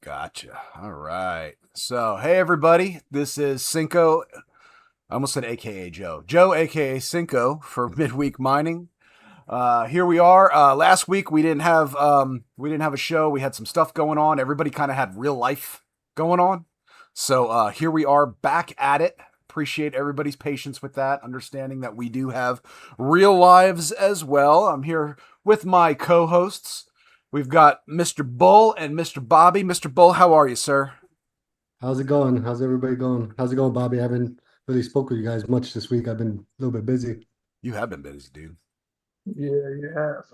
Gotcha. All right. So, hey everybody, this is Cinco. I almost said AKA Joe. Joe, AKA Cinco for Midweek Mining. Here we are. Last week we didn't have a show. We had some stuff going on. Everybody kind of had real life going on. So here we are back at it. Appreciate everybody's patience with that, understanding that we do have real lives as well. I'm here with my co-hosts. We've got Mr. Bull and Mr. Bobby. Mr. Bull, how are you, sir? How's it going? How's everybody going? How's it going, Bobby? I haven't really spoke with you guys much this week. I've been a little bit busy. You have been busy, dude. Yeah, you have.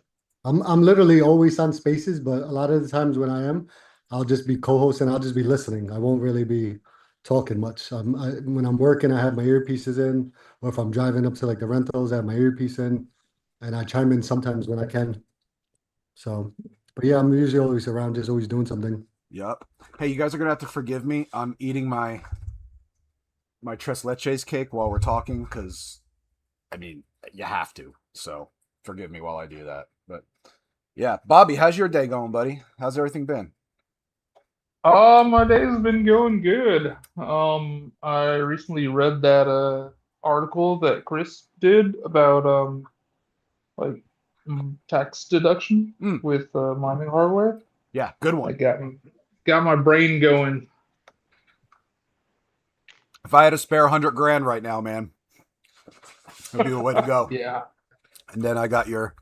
I'm literally always on spaces, but a lot of the times when I am, I'll just be co-host and I'll just be listening. I won't really be talking much. When I'm working, I have my earpieces in, or if I'm driving up to like the rentals, I have my earpiece in, and I chime in sometimes when I can. So, but yeah, I'm usually always around, just always doing something. Yep. Hey, you guys are gonna have to forgive me. I'm eating my tres leches cake while we're talking because, I mean, you have to. So forgive me while I do that. But yeah, Bobby, how's your day going, buddy? How's everything been? My day's been going good. I recently read that article that Chris did about like tax deduction Mm, with mining hardware. yeah, good I one. got my brain going. If I had to spare 100 grand right now, man, it'd be the way to go. Yeah. And then I got your.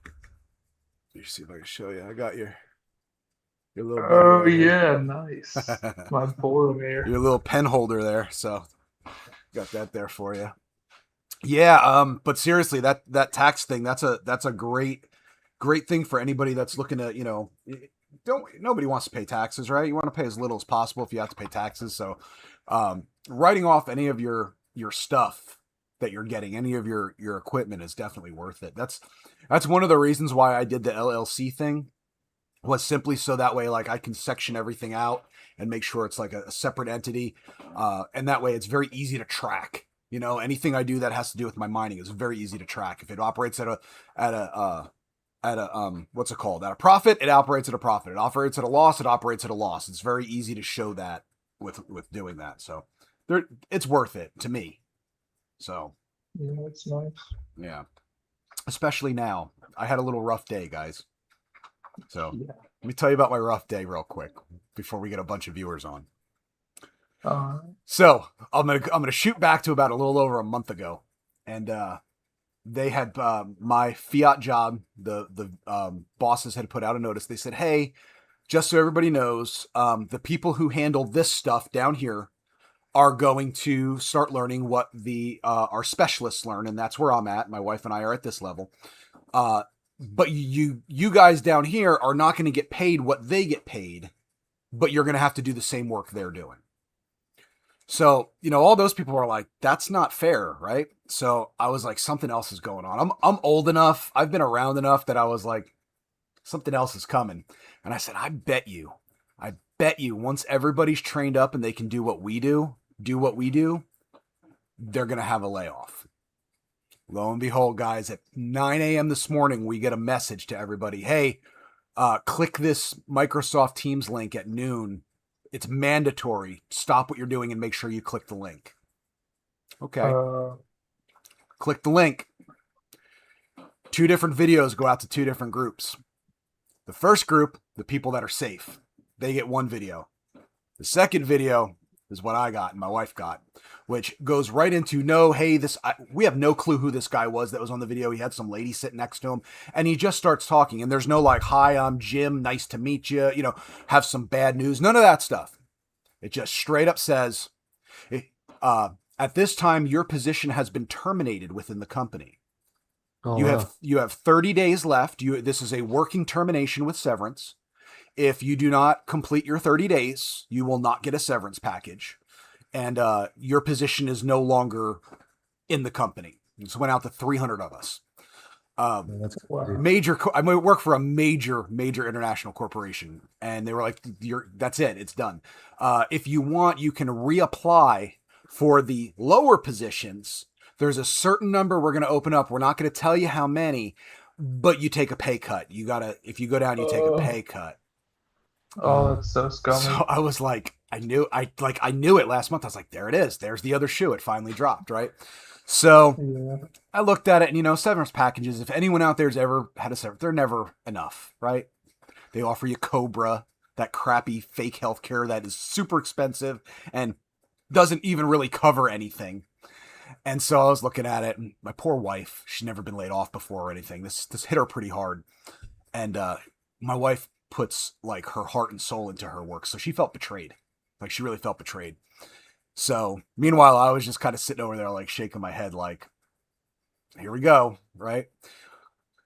Let me see if I can show you. I got your little buddy Oh right here. yeah, nice. My Boromir. Your little pen holder there. So got that there for you. Yeah, but seriously, that tax thing, that's a great thing for anybody that's looking to, don't nobody wants to pay taxes, right? You want to pay as little as possible if you have to pay taxes. So, writing off any of your stuff that you're getting, any of your equipment is definitely worth it. That's one of the reasons why I did the LLC thing, was simply so that way like I can section everything out and make sure it's like a separate entity, and that way it's very easy to track. Anything I do that has to do with my mining is very easy to track. If it operates at a what's it called, at a profit, it operates at a profit. It operates at a loss, it operates at a loss. It's very easy to show that with doing that. So it's worth it to me. So Yeah, that's nice. yeah, especially now. I had a little rough day, guys. So Yeah. let me tell you about my rough day real quick before we get a bunch of viewers on. Uh, So I'm gonna shoot back to about a little over a month ago, and they had my fiat job. The bosses had put out a notice. They said, "Hey, just so everybody knows, the people who handle this stuff down here are going to start learning what the our specialists learn, and that's where I'm at. My wife and I are at this level. Uh, but you guys down here are not going to get paid what they get paid, but you're going to have to do the same work they're doing." So, all those people are like, that's not fair, right? So I was like, something else is going on. I'm old enough, I've been around enough that I was like, something else is coming. And I said, I bet you once everybody's trained up and they can do what we do, they're gonna have a layoff. Lo and behold, guys, at 9 a.m. this morning, we get a message to everybody. Hey, click this Microsoft Teams link at noon. It's mandatory. Stop what you're doing and make sure you click the link. Okay. uh, Click the link. Two different videos go out to two different groups. The first group, the people that are safe, they get one video. The second video is what I got and my wife got, which goes right into no, hey, we have no clue who this guy was that was on the video. He had some lady sitting next to him, and he just starts talking, and there's no like, hi, I'm Jim, nice to meet you, have some bad news, none of that stuff. It just straight up says, at this time, your position has been terminated within the company. Oh You have wow. you have 30 days left. This is a working termination with severance. If you do not complete your 30 days, you will not get a severance package, and your position is no longer in the company. This went out to 300 of us. Yeah, that's crazy. wow. I work for a major international corporation, and they were like, that's it, it's done. If you want, you can reapply for the lower positions. There's a certain number we're going to open up. We're not going to tell you how many, but you take a pay cut. If you go down, you take a Uh, pay cut. Oh, that's so scummy. So I was like, I knew it last month. I was like, there it is. There's the other shoe. It finally dropped, right? So Yeah. I looked at it, and severance packages. If anyone out there's ever had a severance, they're never enough, right? They offer you Cobra, that crappy fake healthcare that is super expensive and doesn't even really cover anything. And so I was looking at it, and my poor wife, she's never been laid off before or anything. This hit her pretty hard, and my wife puts like her heart and soul into her work, so she felt betrayed. Like she really felt betrayed. So meanwhile, I was just kind of sitting over there, like shaking my head, like, here we go, right?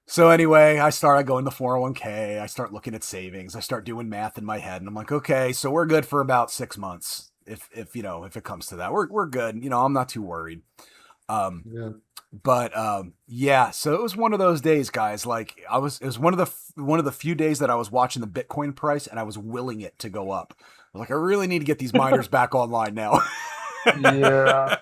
So anyway, I started going to 401k. I start looking at savings. I start doing math in my head, and I'm like, okay, so we're good for about 6 months. If it comes to that, we're good. I'm not too worried. Yeah. But yeah, so it was one of those days, guys. Like it was one of the few days that I was watching the Bitcoin price and I was willing it to go up. I was like, I really need to get these miners back online now. Yeah.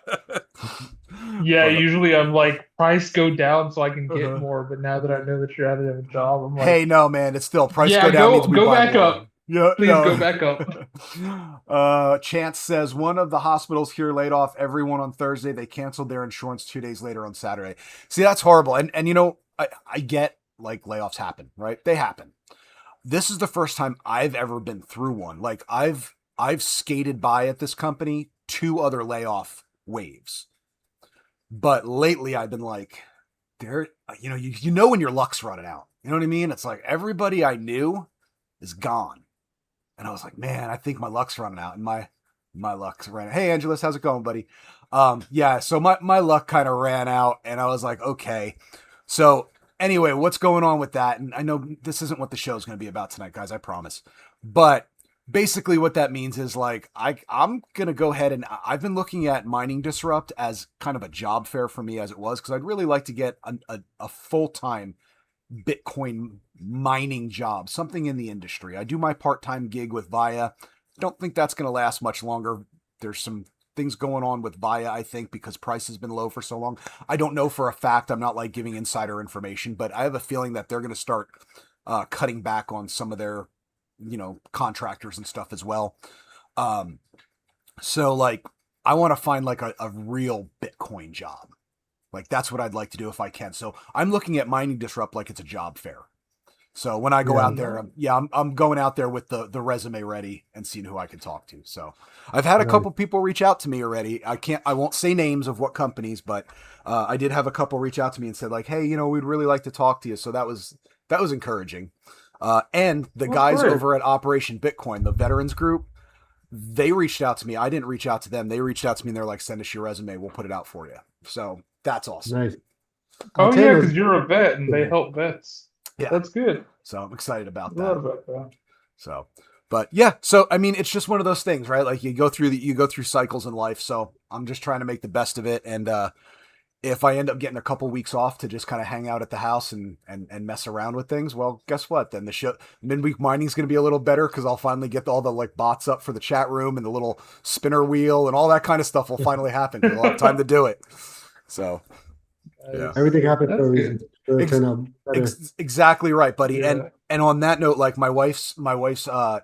Yeah, But, usually I'm like, price go down so I can get Uh-huh. more. But now that I know that you're out of a job, I'm like, hey, no, man, it's still price yeah, go down means we go buy back more. up. Yeah, Please no. go back up. Chance says one of the hospitals here laid off everyone on Thursday. They canceled their insurance 2 days later on Saturday. See, that's horrible. And I get like layoffs happen, right? They happen. This is the first time I've ever been through one. Like I've skated by at this company 2 other layoff waves. But lately I've been like, there, when your luck's running out. You know what I mean? It's like everybody I knew is gone. And I was like, man, I think my luck's running out. And my luck's ran out. Hey, Angelus, how's it going, buddy? Yeah, so my luck kind of ran out, and I was like, okay. So anyway, what's going on with that? And I know this isn't what the show's going to be about tonight, guys, I promise. But basically what that means is like, I'm going to go ahead and I've been looking at Mining Disrupt as kind of a job fair for me as it was, because I'd really like to get a full-time Bitcoin mining job, something in the industry. I do my part-time gig with Via. Don't think that's going to last much longer. There's some things going on with Via, I think, because price has been low for so long. I don't know for a fact. I'm not like giving insider information, but I have a feeling that they're going to start cutting back on some of their, contractors and stuff as well. So like, I want to find like a real Bitcoin job. Like that's what I'd like to do if I can. So I'm looking at Mining Disrupt like it's a job fair. So when I go out there, I'm going out there with the resume ready and seeing who I can talk to. So I've had a couple people reach out to me already. I won't say names of what companies, but I did have a couple reach out to me and said like, hey, we'd really like to talk to you. So that was encouraging. And the guys over at Operation Bitcoin, the veterans group, they reached out to me. I didn't reach out to them. They reached out to me and they're like, send us your resume. We'll put it out for you. So that's awesome. Nice. Oh yeah, because you're a vet and they help vets. Yeah, that's good. So I'm excited about that. About that. So, but yeah, so I mean, it's just one of those things, right? Like you go through cycles in life. So I'm just trying to make the best of it. And if I end up getting a couple weeks off to just kind of hang out at the house and mess around with things, well, guess what? Then the midweek mining is going to be a little better because I'll finally get all the like bots up for the chat room and the little spinner wheel and all that kind of stuff will finally happen. I'll have time to do it. So yeah, everything happens for a reason. Exactly right, buddy. Yeah. And on that note, like my wife's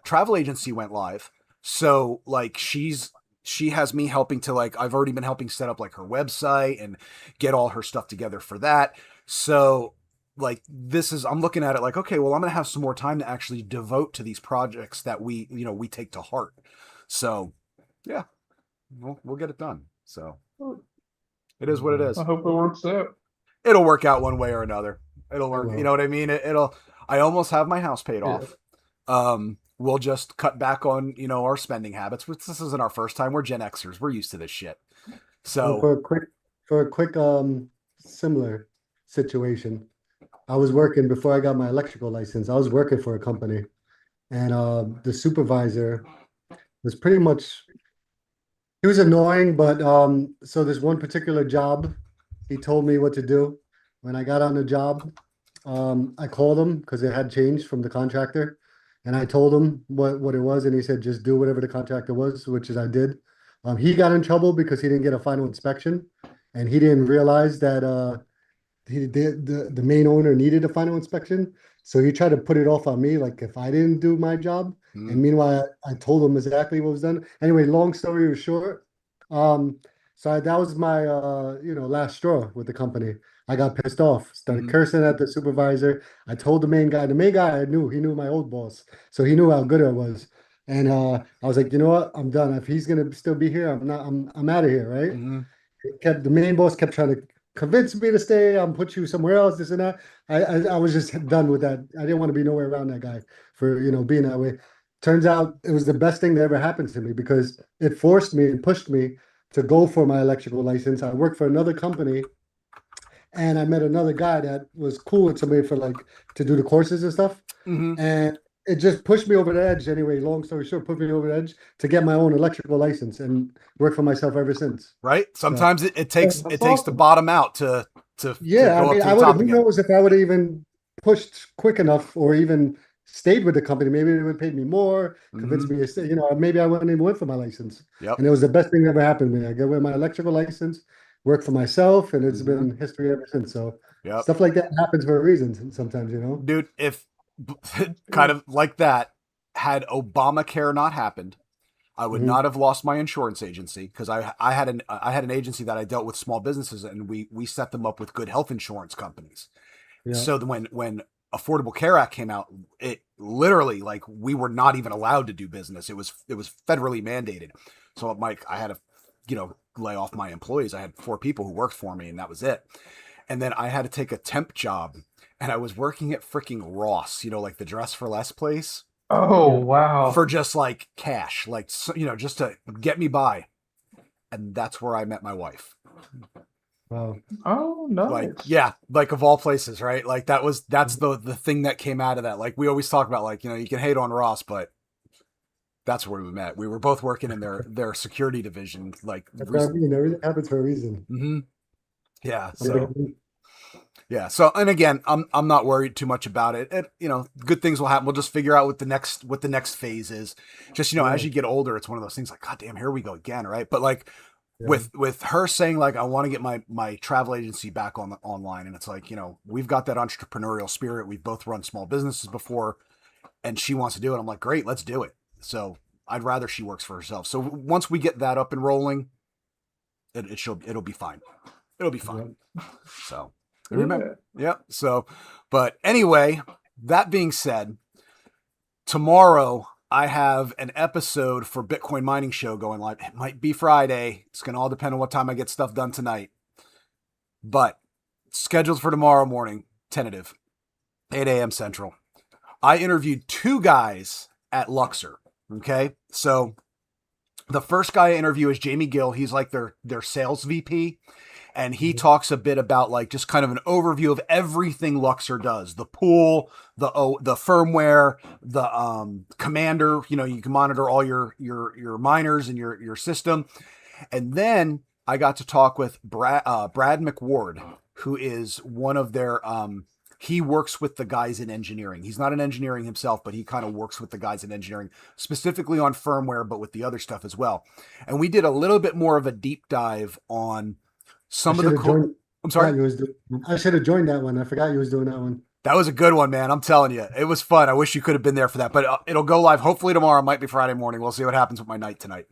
travel agency went live, so like she has me helping to like I've already been helping set up like her website and get all her stuff together for that. So like I'm looking at it like, okay, well I'm gonna have some more time to actually devote to these projects that we take to heart. So yeah, we'll get it done. So it is what it is. I hope it works out. It'll work out one way or another. It'll work. You know what I mean? I almost have my house paid off. We'll just cut back on, our spending habits. This isn't our first time. We're Gen Xers. We're used to this shit. So for a quick similar situation, I was working before I got my electrical license. I was working for a company, and the supervisor was pretty much, he was annoying, but so this one particular job, he told me what to do. When I got on the job, I called him because it had changed from the contractor, and I told him what it was, and he said just do whatever the contractor was, which is I did. He got in trouble because he didn't get a final inspection, and he didn't realize that the main owner needed a final inspection. So he tried to put it off on me, like if I didn't do my job. And meanwhile, I told him exactly what was done. Anyway, long story short, um, that was my last straw with the company. I got pissed off, started cursing at the supervisor. I told the main guy. The main guy I knew, he knew my old boss, so he knew how good I was. And I was like, you know what? I'm done. If he's gonna still be here, I'm not. I'm out of here, right? The main boss kept trying to convince me to stay. I'm put you somewhere else, this and that. I was just done with that. I didn't want to be nowhere around that guy for being that way. Turns out it was the best thing that ever happened to me because it forced me and pushed me to go for my electrical license. I worked for another company and I met another guy that was cool with somebody for like to do the courses and stuff. And it just pushed me over the edge. Anyway, long story short, put me over the edge to get my own electrical license and work for myself ever since. Right? Sometimes it takes That's the awesome. bottom out to Yeah, go I up mean, to I the would. top Who again. knows if I would have even pushed quick enough, or even stayed with the company? Maybe they would pay me more, convince me to stay. Maybe I wouldn't even went for my license. Yep. And it was the best thing that ever happened to me. I got with my electrical license, worked for myself, and it's been history ever since. So Yep. stuff like that happens for a reason. Sometimes, Dude, if kind of like that, had Obamacare not happened, I would not have lost my insurance agency because I had an agency that I dealt with small businesses and we set them up with good health insurance companies. Yeah. So when Affordable Care Act came out, it literally like we were not even allowed to do business. It was federally mandated. So Mike, I had to lay off my employees. I had 4 people who worked for me and that was it. And then I had to take a temp job and I was working at freaking Ross, like the Dress for Less place. Oh, wow. For just like cash, like, just to get me by. And that's where I met my wife. Wow. Oh, nice. Like, yeah, like of all places, right? Like that's the thing that came out of that. Like we always talk about, like, you can hate on Ross, but that's where we met. We were both working in their security division. Like, That's what I mean. Everything happens for a reason. Yeah. So. Yeah. So, and again, I'm not worried too much about it. Good things will happen. We'll just figure out what the next phase is. Just, as you get older, it's one of those things like, God damn, here we go again. Right. But like with her saying like, I want to get my travel agency back online. And it's like, we've got that entrepreneurial spirit. We've both run small businesses before and she wants to do it. I'm like, great, let's do it. So I'd rather she works for herself. So once we get that up and rolling, it'll be fine. It'll be fine. So. Remember, yeah. So, but anyway, that being said, tomorrow I have an episode for Bitcoin Mining Show going live. It might be Friday. It's going to all depend on what time I get stuff done tonight. But scheduled for tomorrow morning, tentative, 8 a.m. Central. I interviewed 2 guys at Luxor. Okay. So the first guy I interview is Jamie Gill. He's like their sales VP. And he talks a bit about like just kind of an overview of everything Luxor does: the pool, the firmware, the commander. You can monitor all your miners and your system. And then I got to talk with Brad McWard, who is one of their. He works with the guys in engineering. He's not in engineering himself, but he kind of works with the guys in engineering, specifically on firmware, but with the other stuff as well. And we did a little bit more of a deep dive on some of the I'm sorry. I should have joined that one. I forgot you was doing that one. That was a good one, man. I'm telling you, it was fun. I wish you could have been there for that, but it'll go live hopefully tomorrow. It might be Friday morning. We'll see what happens with my night tonight.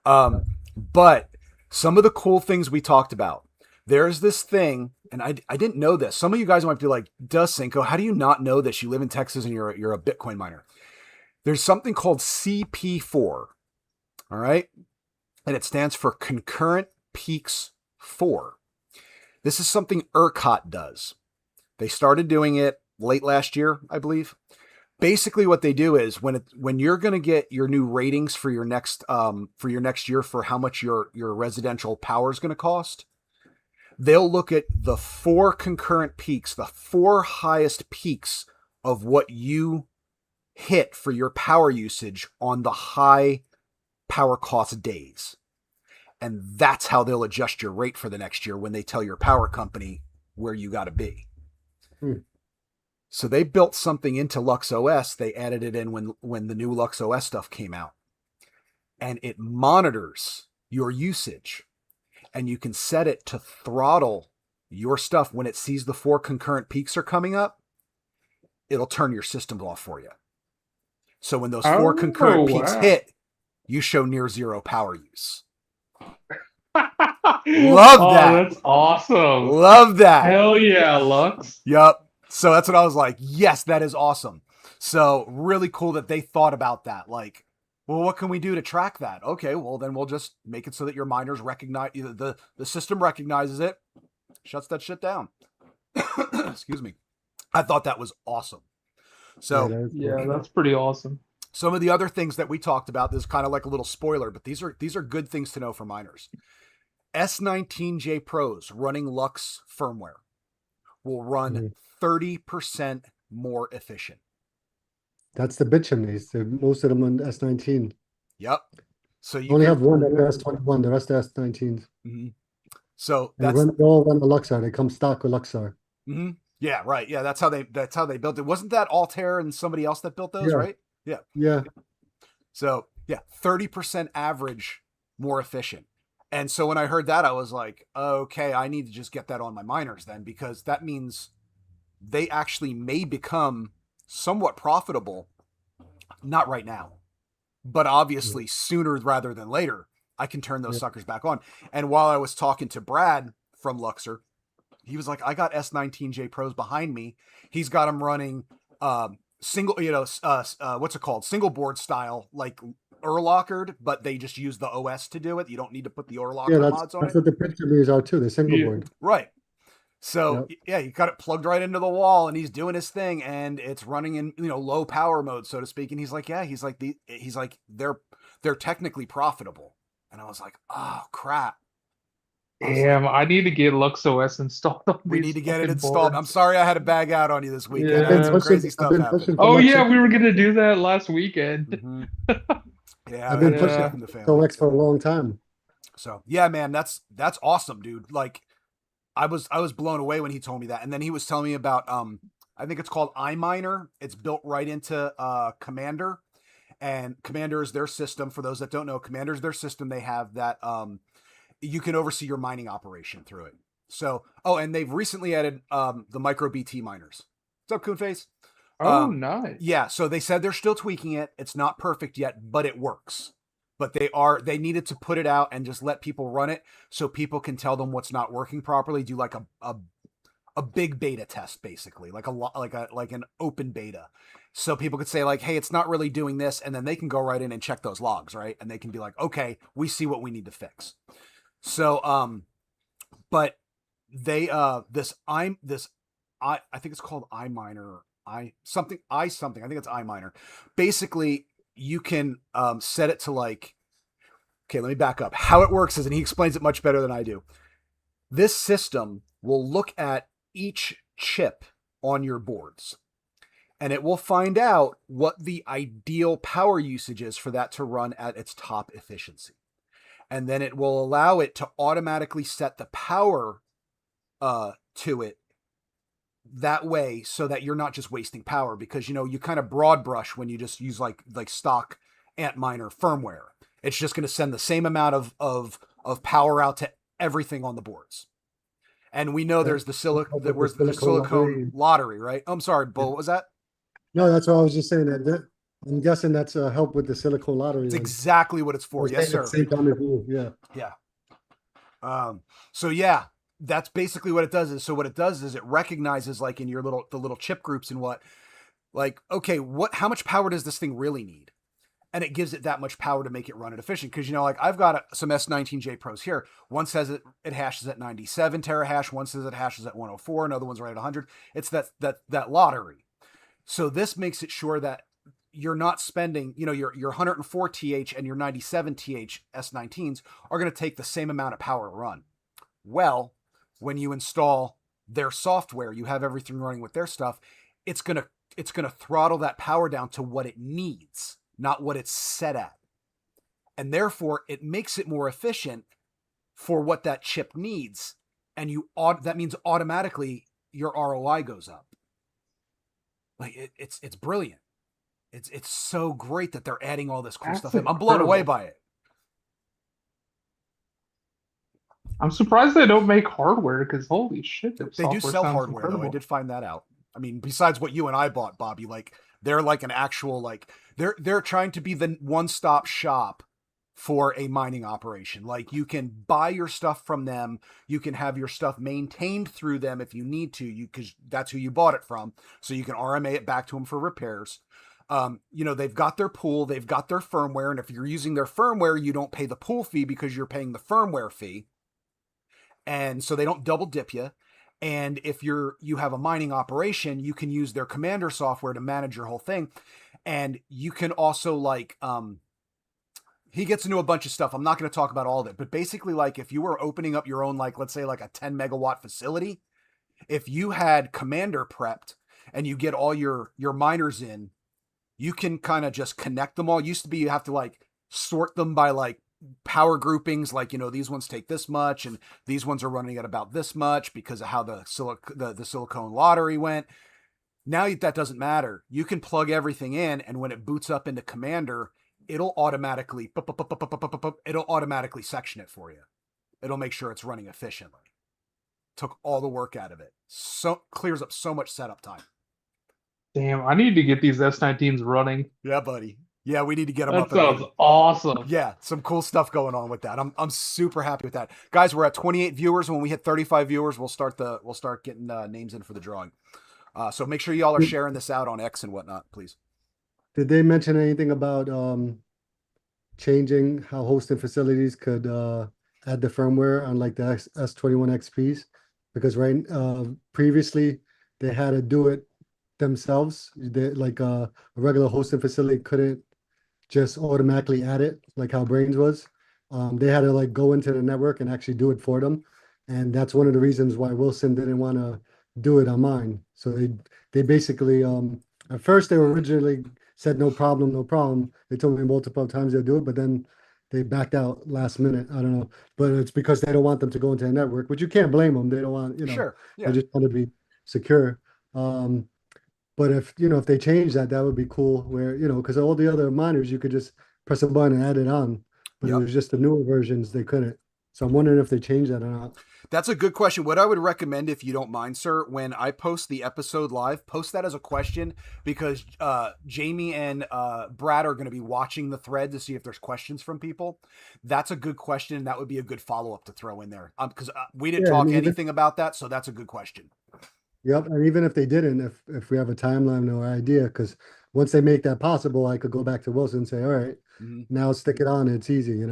But some of the cool things we talked about. There's this thing, and I didn't know this. Some of you guys might be like, "Duh, Cinco, how do you not know this? You live in Texas and you're a Bitcoin miner." There's something called CP4. All right, and it stands for Concurrent Peaks 4. This is something ERCOT does. They started doing it late last year, I believe. Basically, what they do is when you're going to get your new ratings for your next year for how much your residential power is going to cost, they'll look at the 4 concurrent peaks, the 4 highest peaks of what you hit for your power usage on the high power cost days. And that's how they'll adjust your rate for the next year when they tell your power company where you got to be. So they built something into LuxOS. They added it in when the new LuxOS stuff came out. And it monitors your usage. And you can set it to throttle your stuff when it sees the 4 concurrent peaks are coming up. it'll turn your systems off for you. So when those 4 concurrent peaks wow. hit, you show near zero power use. Love that. That's awesome. Love that. Hell yeah, Lux. Yup. So that's what I was like, yes, that is awesome. So really cool that they thought about that. Like, well, what can we do to track that? Okay, well, then we'll just make it so that your miners recognize, the system recognizes it, shuts that shit down. Excuse me. I thought that was awesome. So yeah, that's pretty awesome. Some of the other things that we talked about, this is kind of like a little spoiler, but these are good things to know for miners. S19J Pros running Lux firmware will run 30% more efficient. That's the bit chimneys. Most of them on S19. Yep. So you only have one that are S21, the rest are S19s. Mm-hmm. So they all run the Luxor. They come stock with Luxor. Mm-hmm. Yeah, right. Yeah, that's how they built it. Wasn't that Altair and somebody else that built those, right? Yeah. Yeah. So 30% average more efficient. And so when I heard that, I was like, okay, I need to just get that on my miners then, because that means they actually may become somewhat profitable. Not right now, but obviously sooner rather than later, I can turn those suckers back on. And while I was talking to Brad from Luxor, he was like, I got S19J Pros behind me. He's got them running single, what's it called? Single board style, like Urlockered, but they just use the OS to do it. You don't need to put the Urlocker mods on it. That's what the pictures are too, the single board. Right. So you got it plugged right into the wall, and he's doing his thing, and it's running in low power mode, so to speak. And he's like, they're technically profitable. And I was like, oh crap. Damn, I need to get LuxOS installed. We need to get it installed. Boards. I'm sorry I had to bag out on you this weekend. Yeah. Some crazy stuff happened. Oh yeah, we were gonna do that last weekend. Mm-hmm. Yeah, I've been pushing the LuxOS for a long time. So yeah, man, that's awesome, dude. Like, I was blown away when he told me that, and then he was telling me about I think it's called iMiner. It's built right into Commander, and Commander is their system. For those that don't know, Commander is their system. They have that you can oversee your mining operation through it. So, and they've recently added the micro BT miners. What's up, Coonface? Oh, nice. Yeah, so they said they're still tweaking it. It's not perfect yet, but it works. But they needed to put it out and just let people run it so people can tell them what's not working properly. Do like a big beta test, basically, like an open beta. So people could say like, hey, it's not really doing this, and then they can go right in and check those logs, right? And they can be like, okay, we see what we need to fix. So, but they, I think it's called iMiner, I think it's iMiner. Basically, you can, set it to like, okay, let me back up. How it works is, and he explains it much better than I do. This system will look at each chip on your boards, and it will find out what the ideal power usage is for that to run at its top efficiency. And then it will allow it to automatically set the power to it that way, so that you're not just wasting power, because you kind of broad brush when you just use like stock Antminer firmware. It's just going to send the same amount of power out to everything on the boards. And we know there's the silicone lottery, right? I'm sorry, Bull. What was that? No, that's what I was just saying. That I'm guessing that's help with the silicone lottery. It's exactly what it's for. Yes, sir. Yeah. So yeah, that's basically what it does. So what it does is it recognizes, like in the little chip groups and okay, how much power does this thing really need? And it gives it that much power to make it run it efficient. Because, like I've got some S19J Pros here. One says it hashes at 97 terahash. One says it hashes at 104. Another one's right at 100. It's that lottery. So this makes it sure that you're not spending, your 104 TH and your 97 TH S19s are going to take the same amount of power to run. Well, when you install their software, you have everything running with their stuff, it's going to throttle that power down to what it needs, not what it's set at. And therefore, it makes it more efficient for what that chip needs. And that means automatically your ROI goes up. Like it's brilliant. It's so great that they're adding all this cool stuff in. I'm blown away by it. I'm surprised they don't make hardware, because holy shit, they do sell hardware though. I did find that out. I mean, besides what you and I bought, Bobby, like they're like an actual like they're trying to be the one-stop shop for a mining operation. Like you can buy your stuff from them, you can have your stuff maintained through them if you need to, you because that's who you bought it from. So you can RMA it back to them for repairs. They've got their pool, they've got their firmware, and if you're using their firmware, you don't pay the pool fee because you're paying the firmware fee. And so they don't double dip you. And if you have a mining operation, you can use their commander software to manage your whole thing. And you can also like he gets into a bunch of stuff. I'm not going to talk about all of it, but basically like if you were opening up your own, like let's say like a 10 megawatt facility, if you had commander prepped and you get all your miners in, you can kind of just connect them all. It used to be you have to like sort them by like power groupings, like these ones take this much and these ones are running at about this much because of how the silicone lottery went. Now that doesn't matter. You can plug everything in, and when it boots up into commander, it'll automatically section it for you. It'll make sure it's running efficiently. Took all the work out of it. So clears up so much setup time. Damn, I need to get these S19s running. Yeah, buddy. Yeah, we need to get them up. That sounds awesome. Yeah, some cool stuff going on with that. I'm super happy with that. Guys, we're at 28 viewers. When we hit 35 viewers, we'll start getting names in for the drawing. So make sure y'all are sharing this out on X and whatnot, please. Did they mention anything about changing how hosting facilities could add the firmware on like the S21 XPs? Because previously they had to do it themselves. They like a regular hosting facility couldn't just automatically add it like how Brains was. They had to like go into the network and actually do it for them. And that's one of the reasons why Wilson didn't want to do it on mine. So they basically at first they originally said no problem, no problem. They told me multiple times they'll do it, but then they backed out last minute. I don't know. But it's because they don't want them to go into the network, which you can't blame them. They don't want, Sure. Yeah. they just want to be secure. But if they change that, that would be cool where, because all the other miners, you could just press a button and add it on. But it was just the newer versions, they couldn't. So I'm wondering if they changed that or not. That's a good question. What I would recommend, if you don't mind, sir, when I post the episode live, post that as a question because Jamie and Brad are going to be watching the thread to see if there's questions from people. That's a good question. That would be a good follow-up to throw in there because we didn't talk anything about that. So that's a good question. Yep. And even if they didn't, if we have a timeline or idea, because once they make that possible, I could go back to Wilson and say, all right, now stick it on. It's easy,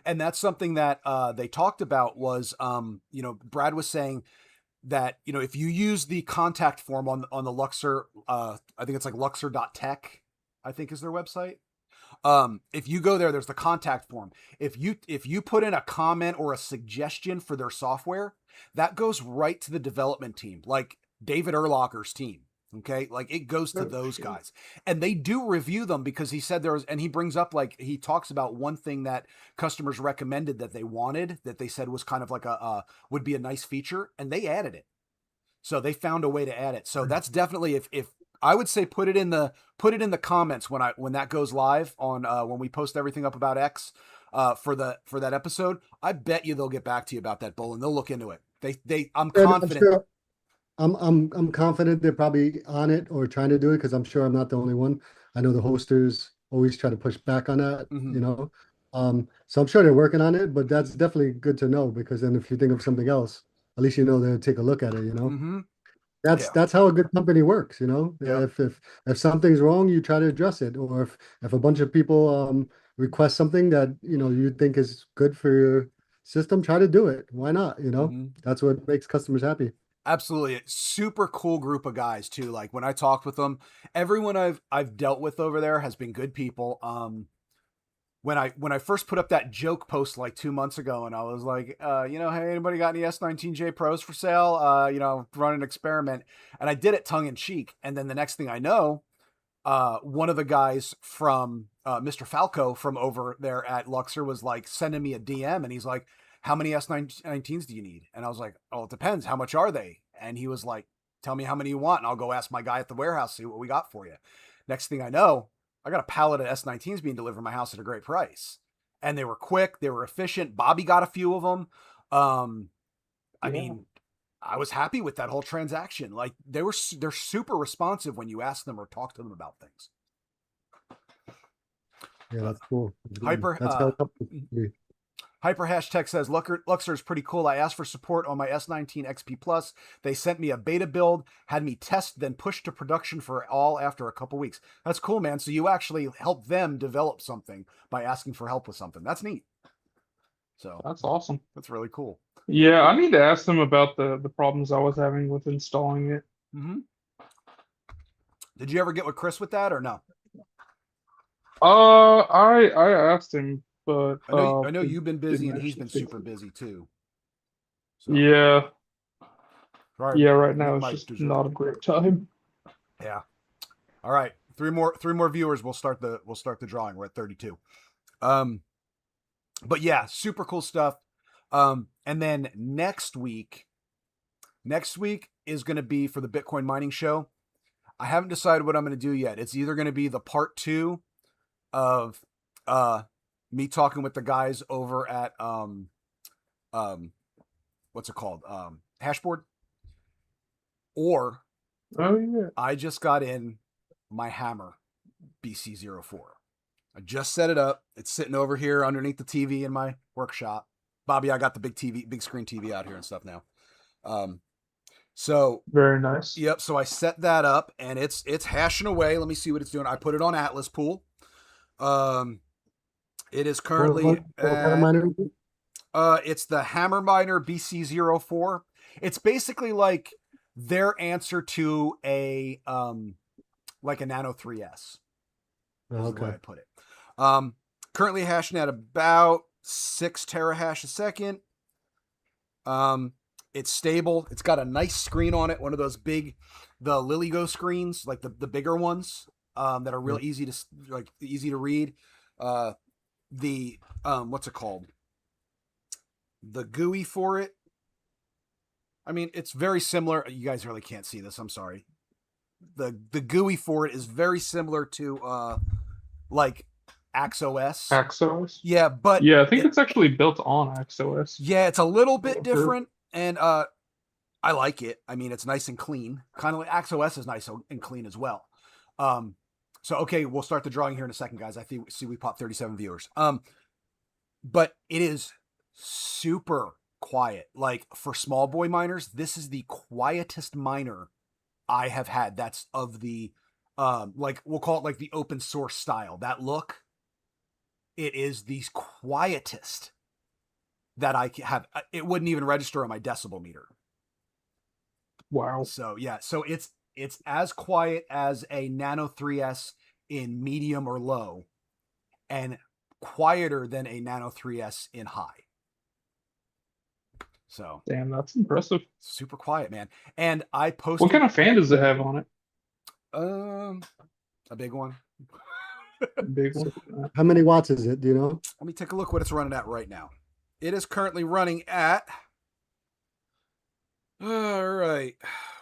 And that's something that they talked about was, Brad was saying that, if you use the contact form on the Luxor, I think it's like luxor.tech, I think is their website. If you go there, there's the contact form. If you put in a comment or a suggestion for their software, that goes right to the development team, like David Erlacher's team. Okay. Like it goes to those guys and they do review them because he said and he brings up, like, he talks about one thing that customers recommended that they wanted, that they said was kind of like would be a nice feature, and they added it. So they found a way to add it. So that's definitely, if I would say, put it in the comments when that goes live on, when we post everything up about X, for that episode. I bet you they'll get back to you about that, Bull, and they'll look into it. I'm confident. I'm confident they're probably on it or trying to do it because I'm sure I'm not the only one. I know the hosters always try to push back on that, So I'm sure they're working on it, but that's definitely good to know because then if you think of something else, at least they'll take a look at it, That's how a good company works, Yeah. If something's wrong, you try to address it, or if a bunch of people request something that you think is good for your system, try to do it. Why not? That's what makes customers happy. Absolutely. Super cool group of guys too. Like when I talked with them, everyone I've dealt with over there has been good people. When I first put up that joke post like 2 months ago and I was like, hey, anybody got any S19J Pros for sale? Run an experiment. And I did it tongue in cheek. And then the next thing I know, one of the guys from Mr. Falco from over there at Luxor was like sending me a DM and he's like, how many S19s do you need? And I was like, oh, it depends. How much are they? And he was like, tell me how many you want. And I'll go ask my guy at the warehouse, see what we got for you. Next thing I know, I got a pallet of S19s being delivered to my house at a great price. And they were quick. They were efficient. Bobby got a few of them. I mean, I was happy with that whole transaction. Like they're super responsive when you ask them or talk to them about things. Yeah, that's cool. Hyper That's how it be. Hyper hashtag says Luxor is pretty cool. I asked for support on my S19 XP Plus. They sent me a beta build, had me test, then pushed to production for all after a couple weeks. That's cool, man. So you actually helped them develop something by asking for help with something. That's neat. So That's awesome. that's really cool. Yeah, I need to ask them about the problems I was having with installing it. Mm-hmm. Did you ever get with Chris with that or no? I asked him, but I know you've been busy didn't and he's actually been fix super it. busy too. So, Yeah, sorry, yeah. Right now make it's my just dessert. not a great time. Yeah. All right. Three more viewers. We'll start the drawing. We're at 32. But yeah, super cool stuff. And then next week is going to be for the Bitcoin mining show. I haven't decided what I'm going to do yet. It's either going to be the part 2 of me talking with the guys over at what's it called? Hashboard. Or Oh yeah. I just got in my hammer BC04. I just set it up. It's sitting over here underneath the TV in my workshop. Bobby, I got the big screen TV out here and stuff now. So Very nice. Yep. So I set that up and it's hashing away. Let me see what it's doing. I put it on Atlas Pool. It is currently What kind of miner is it? It's the Hammer Miner BC04. It's basically like their answer to a like a Nano 3S. Oh, Is the way okay. I put it. Currently hashing at about 6 terahash a second. It's stable. It's got a nice screen on it. One of those big, the LilyGo screens, like the bigger ones, that are real easy to read. What's it called? The GUI for it. I mean, it's very similar. You guys really can't see this. I'm sorry. The GUI for it is very similar to like AxOS. AxOS. Yeah, but Yeah, I think it's actually built on AxOS. yeah, it's a little bit different, and I like it. I mean, it's nice and clean. Kind of like AxOS is nice and clean as well. So okay, we'll start the drawing here in a second, guys. I see we popped 37 viewers. But it is super quiet. Like for small boy miners, this is the quietest miner I have had. That's of the like we'll call it like the open source style. That look, it is the quietest that I have. It wouldn't even register on my decibel meter. Wow. So yeah, so it's as quiet as a Nano 3S in medium or low, and quieter than a Nano 3S in high. So Damn, that's impressive. super quiet, man. And I posted. What kind of fan does it have on it? A big one. Big one. How many watts is it? Do you know? Let me take a look what it's running at right now. It is currently running at. All right,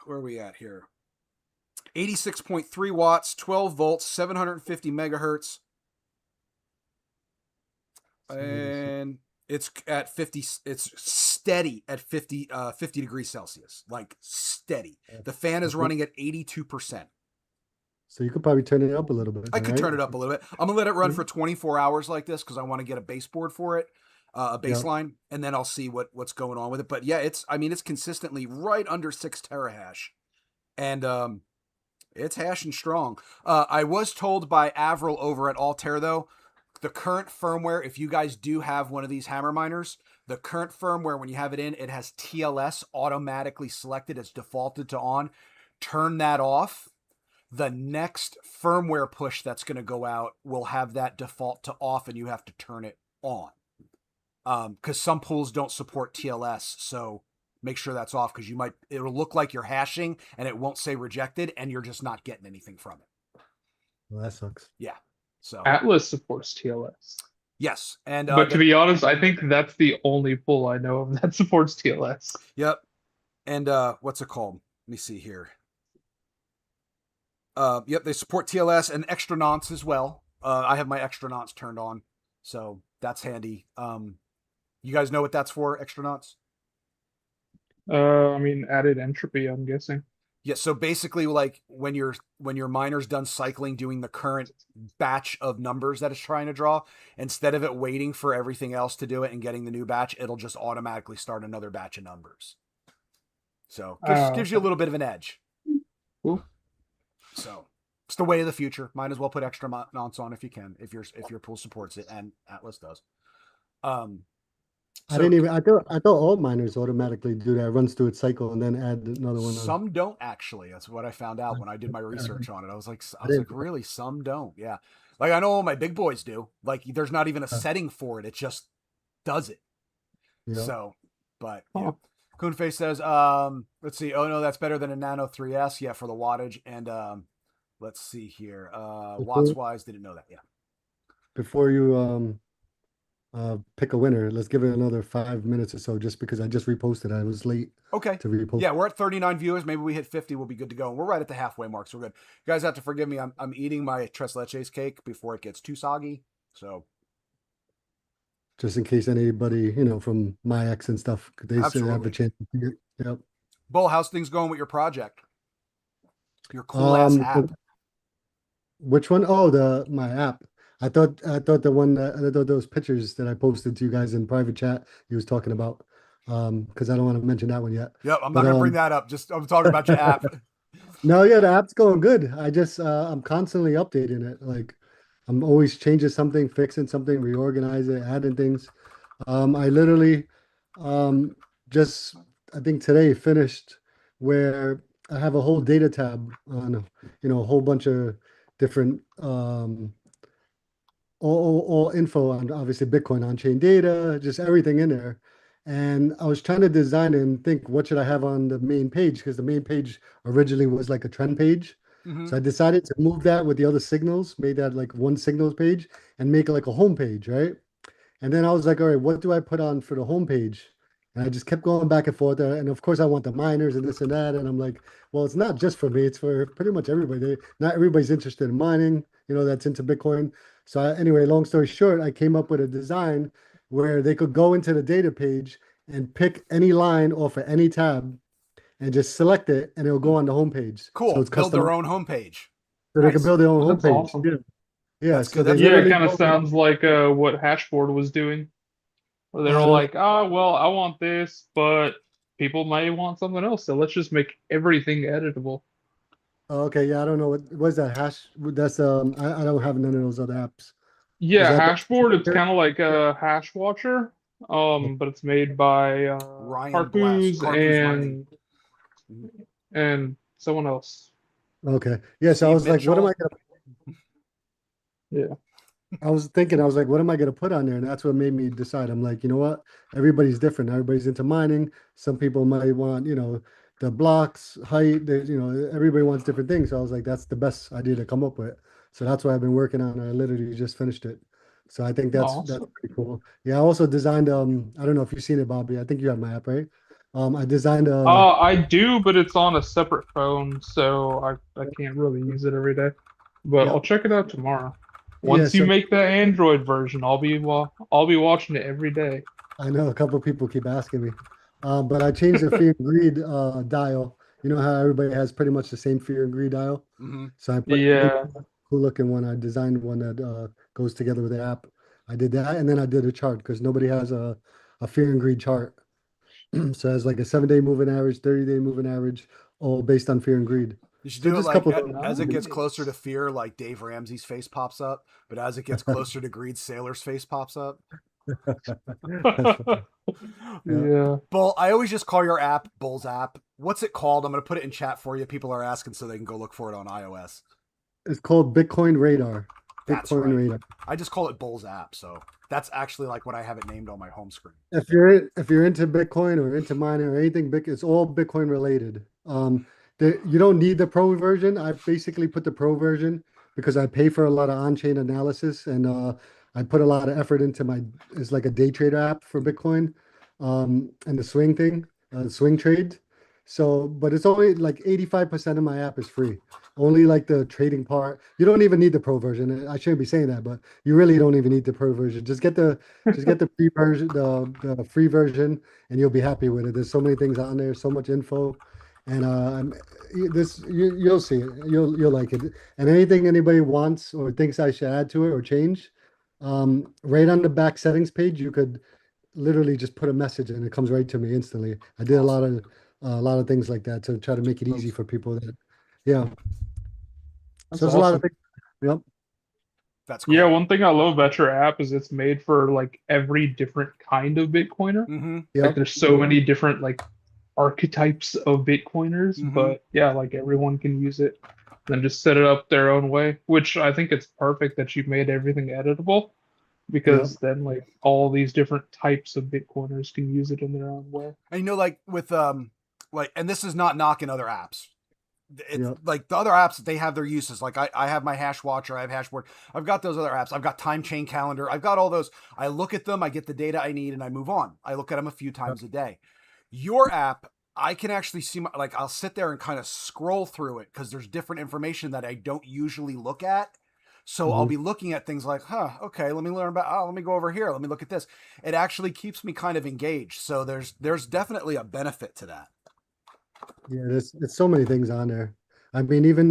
where are we at here? 86.3 watts, 12 volts, 750 megahertz. And it's at 50, it's steady at 50 degrees Celsius, like steady. The fan is running at 82%. So you could probably turn it up a little bit. I could right? turn it up a little bit. I'm gonna let it run for 24 hours like this because I want to get a baseboard for it, a baseline, and then I'll see what's going on with it. But yeah, it's consistently right under 6 terahash, and it's hashing strong. I was told by Avril over at Altair though, the current firmware, if you guys do have one of these hammer miners, the current firmware when you have it in, it has TLS automatically selected. It's defaulted to on. Turn that off. The next firmware push that's going to go out will have that default to off, and you have to turn it on. Because some pools don't support TLS, so make sure that's off because it'll look like you're hashing and it won't say rejected, and you're just not getting anything from it. Well, that sucks. Yeah. So Atlas supports TLS. yes, and but to be honest, I think that's the only pool I know of that supports TLS. Yep. And what's it called? Let me see here. Yep, they support TLS and extra nonce as well. I have my extra nonce turned on, so that's handy. You guys know what that's for, extra nonce? I mean, added entropy, I'm guessing. Yeah, so basically, like when your miner's done cycling, doing the current batch of numbers that it's trying to draw, instead of it waiting for everything else to do it and getting the new batch, it'll just automatically start another batch of numbers. So gives you a Okay. little bit of an edge. Cool. So it's the way of the future. Might as well put extra mounts on if you can, if your pool supports it, and Atlas does. Um, I so didn't even. I thought all miners automatically do that. It runs through its cycle and then add another one on. some don't actually. That's what I found out when I did my I research on it. I was like, didn't. really? Some don't. Yeah. Like I know all my big boys do. Like there's not even a setting for it. It just does it. Yeah. So, but yeah. Huh. Coonface says, let's see. Oh no, that's better than a Nano 3S. Yeah, for the wattage. And let's see here. Watts Before wise, didn't know that. Yeah. before you pick a winner, let's give it another 5 minutes or so, just because I just reposted. I was late Okay. to repost. Yeah, we're at 39 viewers. Maybe we hit 50. We'll be good to go. And we're right at the halfway mark, so we're good. You guys have to forgive me. I'm eating my tres leches cake before it gets too soggy. So Just in case anybody, from my ex and stuff, they still have a absolutely. chance to see it. Yep. Bull, how's things going with your project? Your cool ass app. Which one? Oh, the my app. I thought the one that I thought those pictures that I posted to you guys in private chat he was talking about. Because I don't want to mention that one yet. Yep, I'm not But gonna bring that up. Just I'm talking about your app. no, yeah, the app's going good. I'm constantly updating it. Like I'm always changing something, fixing something, reorganizing, adding things. I literally um just I think today finished where I have a whole data tab on a whole bunch of different all info on obviously Bitcoin on-chain data, just everything in there. And I was trying to design it and think what should I have on the main page, because the main page originally was like a trend page. Mm-hmm. So I decided to move that with the other signals, made that like one signals page and make it like a home page, right? And then I was like, all right, what do I put on for the homepage? And I just kept going back and forth. And of course, I want the miners and this and that. And I'm like, well, it's not just for me, it's for pretty much everybody. Not everybody's interested in mining, that's into Bitcoin. So, anyway, long story short, I came up with a design where they could go into the data page and pick any line off of any tab and just select it, and it'll go on the homepage. So Cool. it's Build their custom. own homepage. So they can Nice. build their own That's homepage. awesome. Yeah. Yeah. That's So good. they That's Yeah, it literally kind of go, sounds like what Hashboard was doing. Where they're all uh, like, oh, well, I want this, but people might want something else, so let's just make everything editable. oh, okay, yeah, I don't know what that hash. That's I don't have none of those other apps. Is Yeah, that Hashboard, it's the kind of like a hash watcher, but it's made by Ryan Blast, Carcus Carcus Mining. and someone else. okay? Yeah, so I Steve was like, what am I Mitchell. gonna? Yeah. I was thinking, I was like, what am I gonna put on there? And that's what made me decide. I'm like, you know what? Everybody's different. Everybody's into mining. Some people might want, the blocks, height. Everybody wants different things. So I was like, that's the best idea to come up with. So that's what I've been working on. I literally just finished it. So I think that's Awesome. pretty cool. Yeah, I also designed I don't know if you've seen it, Bobby. I think you have my app, right? I designed I do, but it's on a separate phone, so I can't really use it every day. But yeah, I'll check it out tomorrow. yeah. Once you So make the Android version, I'll be watching it every day. I know a couple of people keep asking me, but I changed the fear and greed dial. You know how everybody has pretty much the same fear and greed dial. Mm-hmm. So I made Yeah. a cool looking one. I designed one that goes together with the app. I did that, and then I did a chart because nobody has a fear and greed chart. So it's like a 7-day moving average, 30-day moving average, all based on fear and greed. You should So do it just a like couple as it gets closer to Nice. fear, like Dave Ramsey's face pops up, but as it gets closer to greed, Sailor's face pops up. That's funny. Yeah. Yeah. Bull, I always just call your app Bull's app. What's it called? I'm gonna put it in chat for you. People are asking, so they can go look for it on iOS. It's called Bitcoin Radar. That's Bitcoin right. Radar. I just call it Bull's app, so that's actually like what I have it named on my home screen. If you're into Bitcoin or into mining or anything, it's all Bitcoin related. You don't need the pro version. I basically put the pro version because I pay for a lot of on-chain analysis, and I put a lot of effort into it's like a day trader app for Bitcoin, and the swing thing, swing trade. So, but it's only like 85% of my app is free. Only like the trading part. You don't even need the pro version. I shouldn't be saying that, but you really don't even need the pro version. Just get the free version, the free version, and you'll be happy with it. There's so many things on there, so much info, and you'll see it. You'll like it. And anything anybody wants or thinks I should add to it or change, right on the back settings page, you could literally just put a message and it comes right to me instantly. I did Awesome. a lot of things like that to try to make it easy for people that, yeah. That's So there's a lot of awesome. things. Yep. That's Yeah, cool. one thing I love about your app is it's made for like every different kind of Bitcoiner. Mm-hmm. Like Yep. there's so many different like archetypes of Bitcoiners, Mm-hmm. but yeah, like everyone can use it. Then just set it up their own way, which I think it's perfect that you've made everything editable Yep. because then like all these different types of Bitcoiners can use it in their own way. And like with like, and this is not knocking other apps. It's Yep. like the other apps, they have their uses. Like I have my hash watcher, I have hashboard. I've got those other apps. I've got time chain calendar. I've got all those. I look at them, I get the data I need, and I move on. I look at them a few Yep. times a day. Your app, I can actually see like I'll sit there and kind of scroll through it because there's different information that I don't usually look at. So I'll Mhm. be looking at things like, okay, let me learn about, let me go over here. Let me look at this. It actually keeps me kind of engaged. So there's definitely a benefit to that. Yeah, there's so many things on there. I mean, even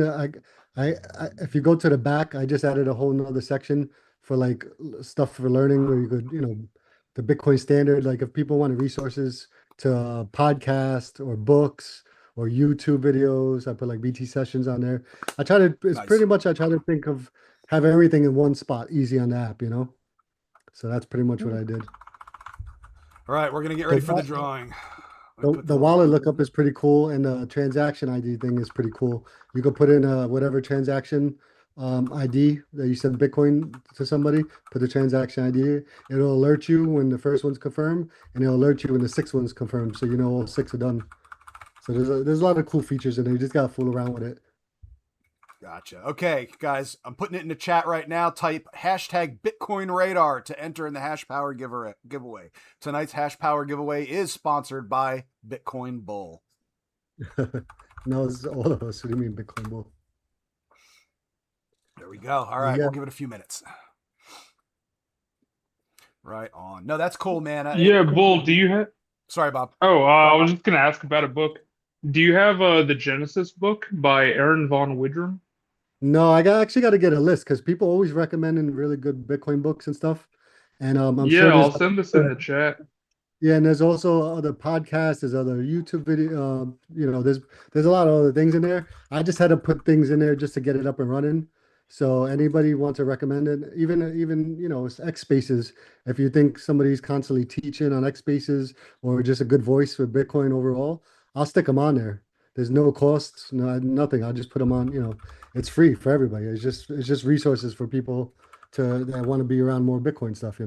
if you go to the back, I just added a whole nother section for like stuff for learning where you could, the Bitcoin standard. Like if people want resources to podcast or books or YouTube videos, I put like BT sessions on there. It's Nice. pretty much, I try to think of have everything in one spot, easy on the app. So that's pretty much what I did. All right, we're gonna get ready The for the drawing. Let me The, put the the little. wallet lookup is pretty cool, and the transaction ID thing is pretty cool. You could put in whatever transaction ID that you send Bitcoin to somebody, put the transaction ID. It'll alert you when the first one's confirmed, and it'll alert you when the sixth one's confirmed, so you know all six are done. So there's a lot of cool features in there. You just gotta fool around with it. Gotcha. Okay, guys, I'm putting it in the chat right now. Type hashtag Bitcoin Radar to enter in the Hash Power giveaway. Tonight's Hash Power giveaway is sponsored by Bitcoin Bull. No, it's all of us. What do you mean Bitcoin Bull? There we go. All right, Yeah. we'll give it a few minutes. Right on. No, that's cool, man. Yeah, Bull, do you have? Sorry, Bob. Oh, I was just gonna ask about a book. Do you have the Genesis book by Aaron von Widrum? No, actually got to get a list because people always recommending really good Bitcoin books and stuff. And I'm Yeah, sure I'll there's send this in the chat. Yeah, and there's also other podcasts, there's other YouTube video, there's a lot of other things in there. I just had to put things in there just to get it up and running. So anybody wants to recommend it, even it's X Spaces. If you think somebody's constantly teaching on X Spaces or just a good voice for Bitcoin overall, I'll stick them on there. There's no cost, no nothing. I'll just put them on. It's free for everybody. It's just resources for people that want to be around more Bitcoin stuff.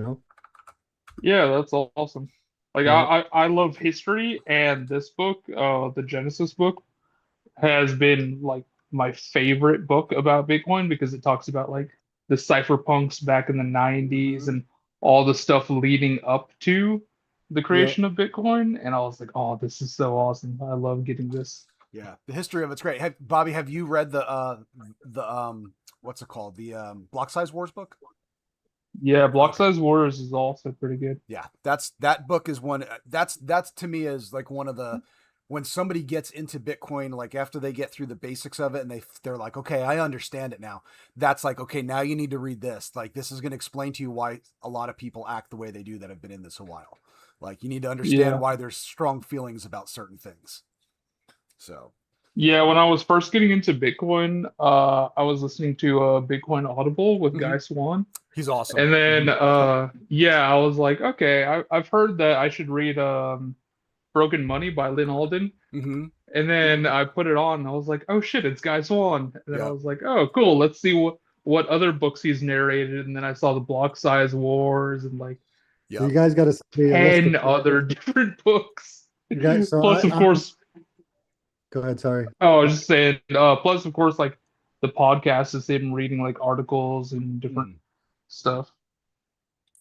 Yeah, that's awesome. Like Yeah. I love history, and this book, the Genesis book, has been like my favorite book about Bitcoin because it talks about like the cypherpunks back in the 90s Mm-hmm. and all the stuff leading up to the Yeah. creation of Bitcoin. And I was like, oh, this is so awesome. I love getting this. Yeah, the history of it's great. Bobby, have you read the what's it called? The Block Size Wars book? Yeah, Block Okay. Size Wars is also pretty good. Yeah, that book is one. That's to me is like one of the when somebody gets into Bitcoin, like after they get through the basics of it and they're like, okay, I understand it now. That's like, okay, now you need to read this. Like this is going to explain to you why a lot of people act the way they do that have been in this a while. Like you need to understand Yeah. why there's strong feelings about certain things. So Yeah, when I was first getting into Bitcoin, I was listening to Bitcoin Audible with Guy Swan. he's awesome. And then yeah, I was like, okay, I've heard that I should read Broken Money by Lynn Alden. Mm-hmm. And then I put it on and I was like, oh shit, it's Guy Swan. And then I Yep. was like, oh cool, let's see what other books he's narrated. And then I saw the Block Size Wars and like So you Yep. guys got to send me a list 10 of other different books. you guys. So Plus, of course, go ahead. Sorry. oh, I was just saying, plus, of course, like the podcast is him reading like articles and different Mm. stuff.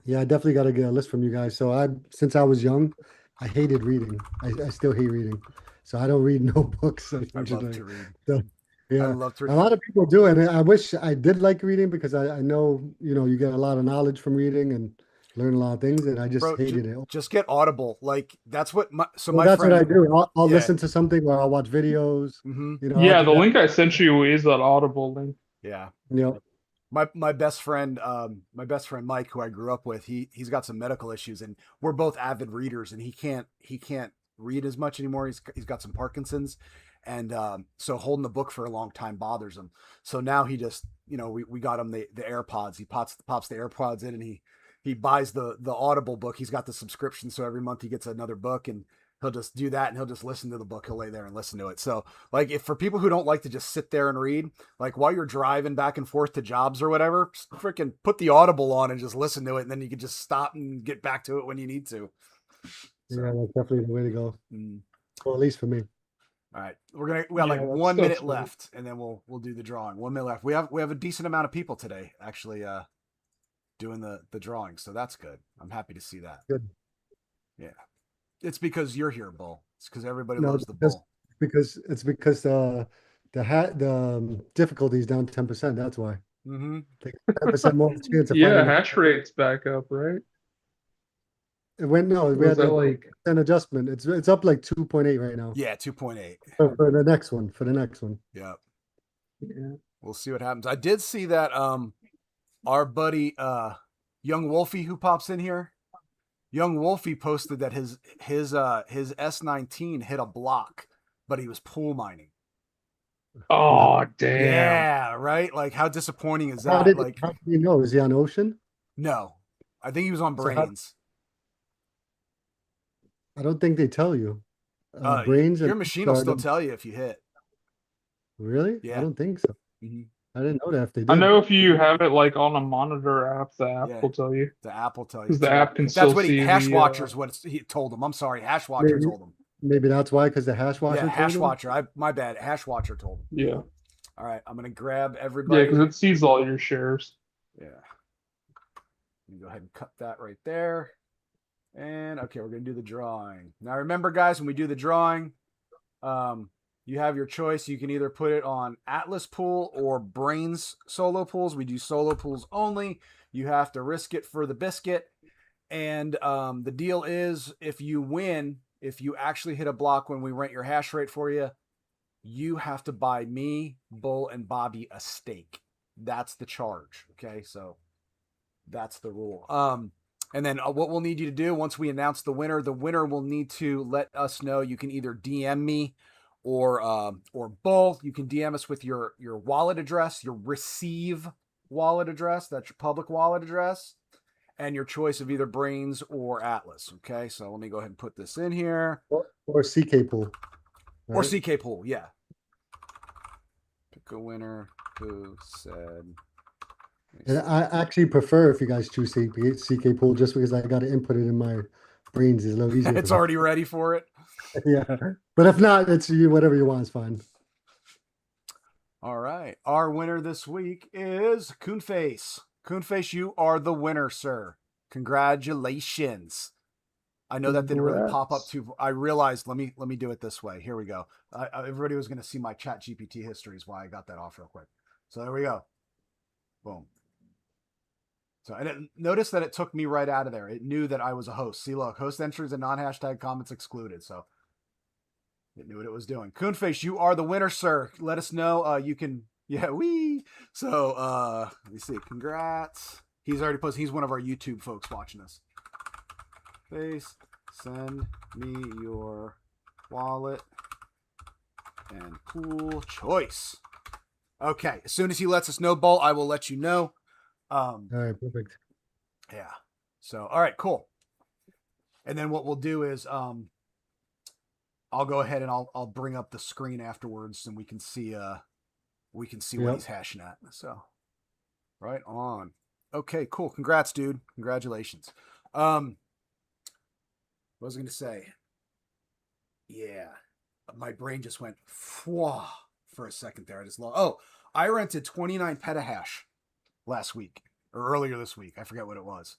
Yeah, I definitely got to get a list from you guys. So since I was young, I hated reading. I still hate reading. So I don't read no books, I love unfortunately. to read. So, I yeah, love to a read. lot of people do, and I wish I did like reading because I know, you get a lot of knowledge from reading and learn a lot of things, and I just Bro, hated it. just get Audible. Like that's what Well, my that's what I friend. do. I'll Yeah. listen to something or I'll watch videos. Mm-hmm. I'll Yeah, do the that. link I sent you is that Audible link. Yeah. Yep. My best friend, Mike, who I grew up with, he's got some medical issues, and we're both avid readers, and he can't read as much anymore. He's got some Parkinson's, and so holding the book for a long time bothers him. So now he just, we got him the AirPods. He pops the AirPods in, and he buys the Audible book. He's got the subscription, so every month he gets another book, and he'll just do that, and he'll just listen to the book. He'll lay there and listen to it. So like, if for people who don't like to just sit there and read, like while you're driving back and forth to jobs or whatever, freaking put the Audible on and just listen to it, and then you can just stop and get back to it when you need to. So, Yeah, that's definitely the way to go. mm. Well, at least for me. All right, we got like that's 1 minute funny. left, and then we'll do the drawing. 1 minute left. We have a decent amount of people today actually doing the drawing, so that's good. I'm happy to see that. Good. Yeah, it's because you're here, Bull. It's because everybody No, loves the just Bull. because the difficulty is down 10%. That's why. Mm-hmm. 10% more chance of Yeah, finding. hash rate's back up, right? It went no. We Was had that like an adjustment. It's up like 2.8 right now. Yeah, 2.8. For the next one. For the next one. Yeah. yeah. We'll see what happens. I did see that our buddy Young Wolfie, who pops in here, Young Wolfie posted that his S19 hit a block, but he was pool mining. Oh damn. Yeah, right? Like, how disappointing is How that? did Like, you know? Is he on Ocean? no. I think he was on So how- Brains. I don't think they tell you. Brains Your and machine will are still the- tell you if you hit. Really? Yeah. I don't think so. Mm-hmm. I didn't know that if they did. I know if you have it like on a monitor app, the app Yeah. will tell you. The app will tell you. Because the too. app can That's still what see Hash the, Watcher's what he told him. I'm sorry, Hash Watcher Maybe- told him. Maybe that's why, because the hash watcher. Yeah, told Hash him? Watcher. My bad. Hash Watcher told him. Yeah. All right, I'm gonna grab Yeah, everybody. because it sees all your shares. Yeah. Let me go ahead and cut that right there. And okay, we're gonna do the drawing. Now remember, guys, when we do the drawing, you have your choice. You can either put it on Atlas Pool or Brains solo pools. We do solo pools only. You have to risk it for the biscuit. And the deal is, if you win, if you actually hit a block when we rent your hash rate for you, you have to buy me, Bull, and Bobby a steak. That's the charge. Okay, so that's the rule. And then what we'll need you to do once we announce the winner will need to let us know. You can either DM me or Bull. You can DM us with your wallet address, your receive wallet address. That's your public wallet address, and your choice of either Brains or Atlas. Okay, so let me go ahead and put this in here. Or CK pool. Or right? CK Pool, yeah. Pick a winner who said. And I actually prefer if you guys choose CK pool just because I got to input it in my brains. It's a little easier. It's for me. already ready for it. Yeah, but if not, it's you. Whatever you want is fine. All right. Our winner this week is Coonface. Coonface, you are the winner, sir. Congratulations. I know that didn't really pop up too. I realized. Let me do it this way. Here we go. Everybody was going to see my Chat GPT history. Is why I got that off real quick. So there we go. Boom. So notice that it took me right out of there. It knew that I was a host. See, look, host entries and non-hashtag comments excluded. So it knew what it was doing. Coonface, you are the winner, sir. Let us know. You can. Yeah, wee. So let me see. Congrats. He's already posted. He's one of our YouTube folks watching us. Face, send me your wallet and pool choice. Okay, as soon as he lets us know, Bull, I will let you know. All right, perfect. Yeah. So, all right, cool. And then what we'll do is, I'll go ahead and I'll bring up the screen afterwards, and we can see what he's hashing at. So, right on. Okay, cool. Congrats, dude. Congratulations. What was I going to say? Yeah. My brain just went for a second there. I just lost. Oh, I rented 29 petahash last week or earlier this week. I forget what it was.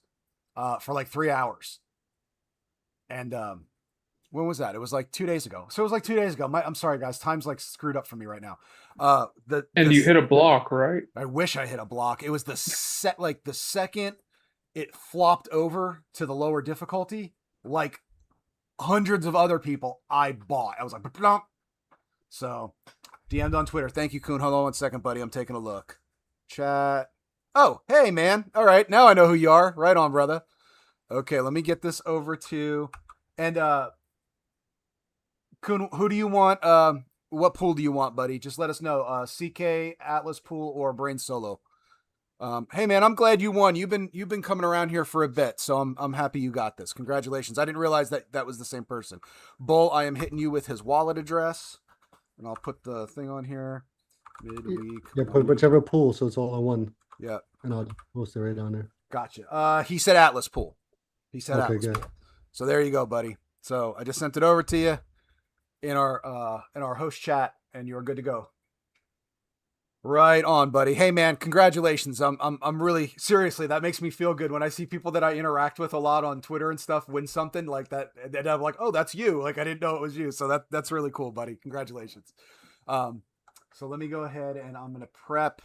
For like 3 hours. And When was that? It was like 2 days ago. So it was like 2 days ago. I'm sorry, guys. Time's like screwed up for me right now. And you hit a block, right? I wish I hit a block. It was the second it flopped over to the lower difficulty, like hundreds of other people I bought. I was like, "Plump." So DM'd on Twitter. Thank you, Kuhn. Hold on 1 second, buddy. I'm taking a look. Chat. Oh, hey, man. All right. Now I know who you are. Right on, brother. Okay, let me get this over to, and Kuhn, who do you want? What pool do you want, buddy? Just let us know. CK, Atlas pool, or Brain Solo. Hey man, I'm glad you won. You've been coming around here for a bit, so I'm happy you got this. Congratulations. I didn't realize that was the same person. Bull, I am hitting you with his wallet address, and I'll put the thing on here. Midweek. Yeah, put whichever pool, so it's all in one. Yeah. And I'll post it right down there. Gotcha. He said Atlas pool. He said Okay, Atlas good. pool. So there you go, buddy. So I just sent it over to you in our host chat, and you're good to go. Right on, buddy. Hey man, congratulations. I'm really seriously, that makes me feel good when I see people that I interact with a lot on Twitter and stuff win something like that. And I'm like, oh, that's you. Like I didn't know it was you. So that's really cool, buddy. Congratulations. So let me go ahead and I'm gonna prep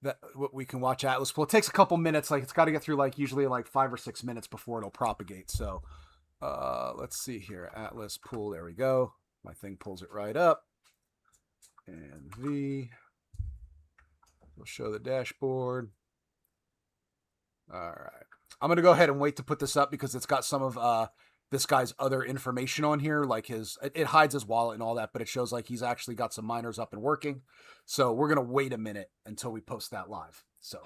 that what we can watch Atlas Pool. It takes a couple minutes, like it's got to get through like usually like 5 or 6 minutes before it'll propagate. So let's see here. Atlas Pool, there we go. My thing pulls it right up. And we'll show the dashboard. All right. I'm going to go ahead and wait to put this up because it's got some of this guy's other information on here. Like it hides his wallet and all that, but it shows like he's actually got some miners up and working. So we're going to wait a minute until we post that live. So,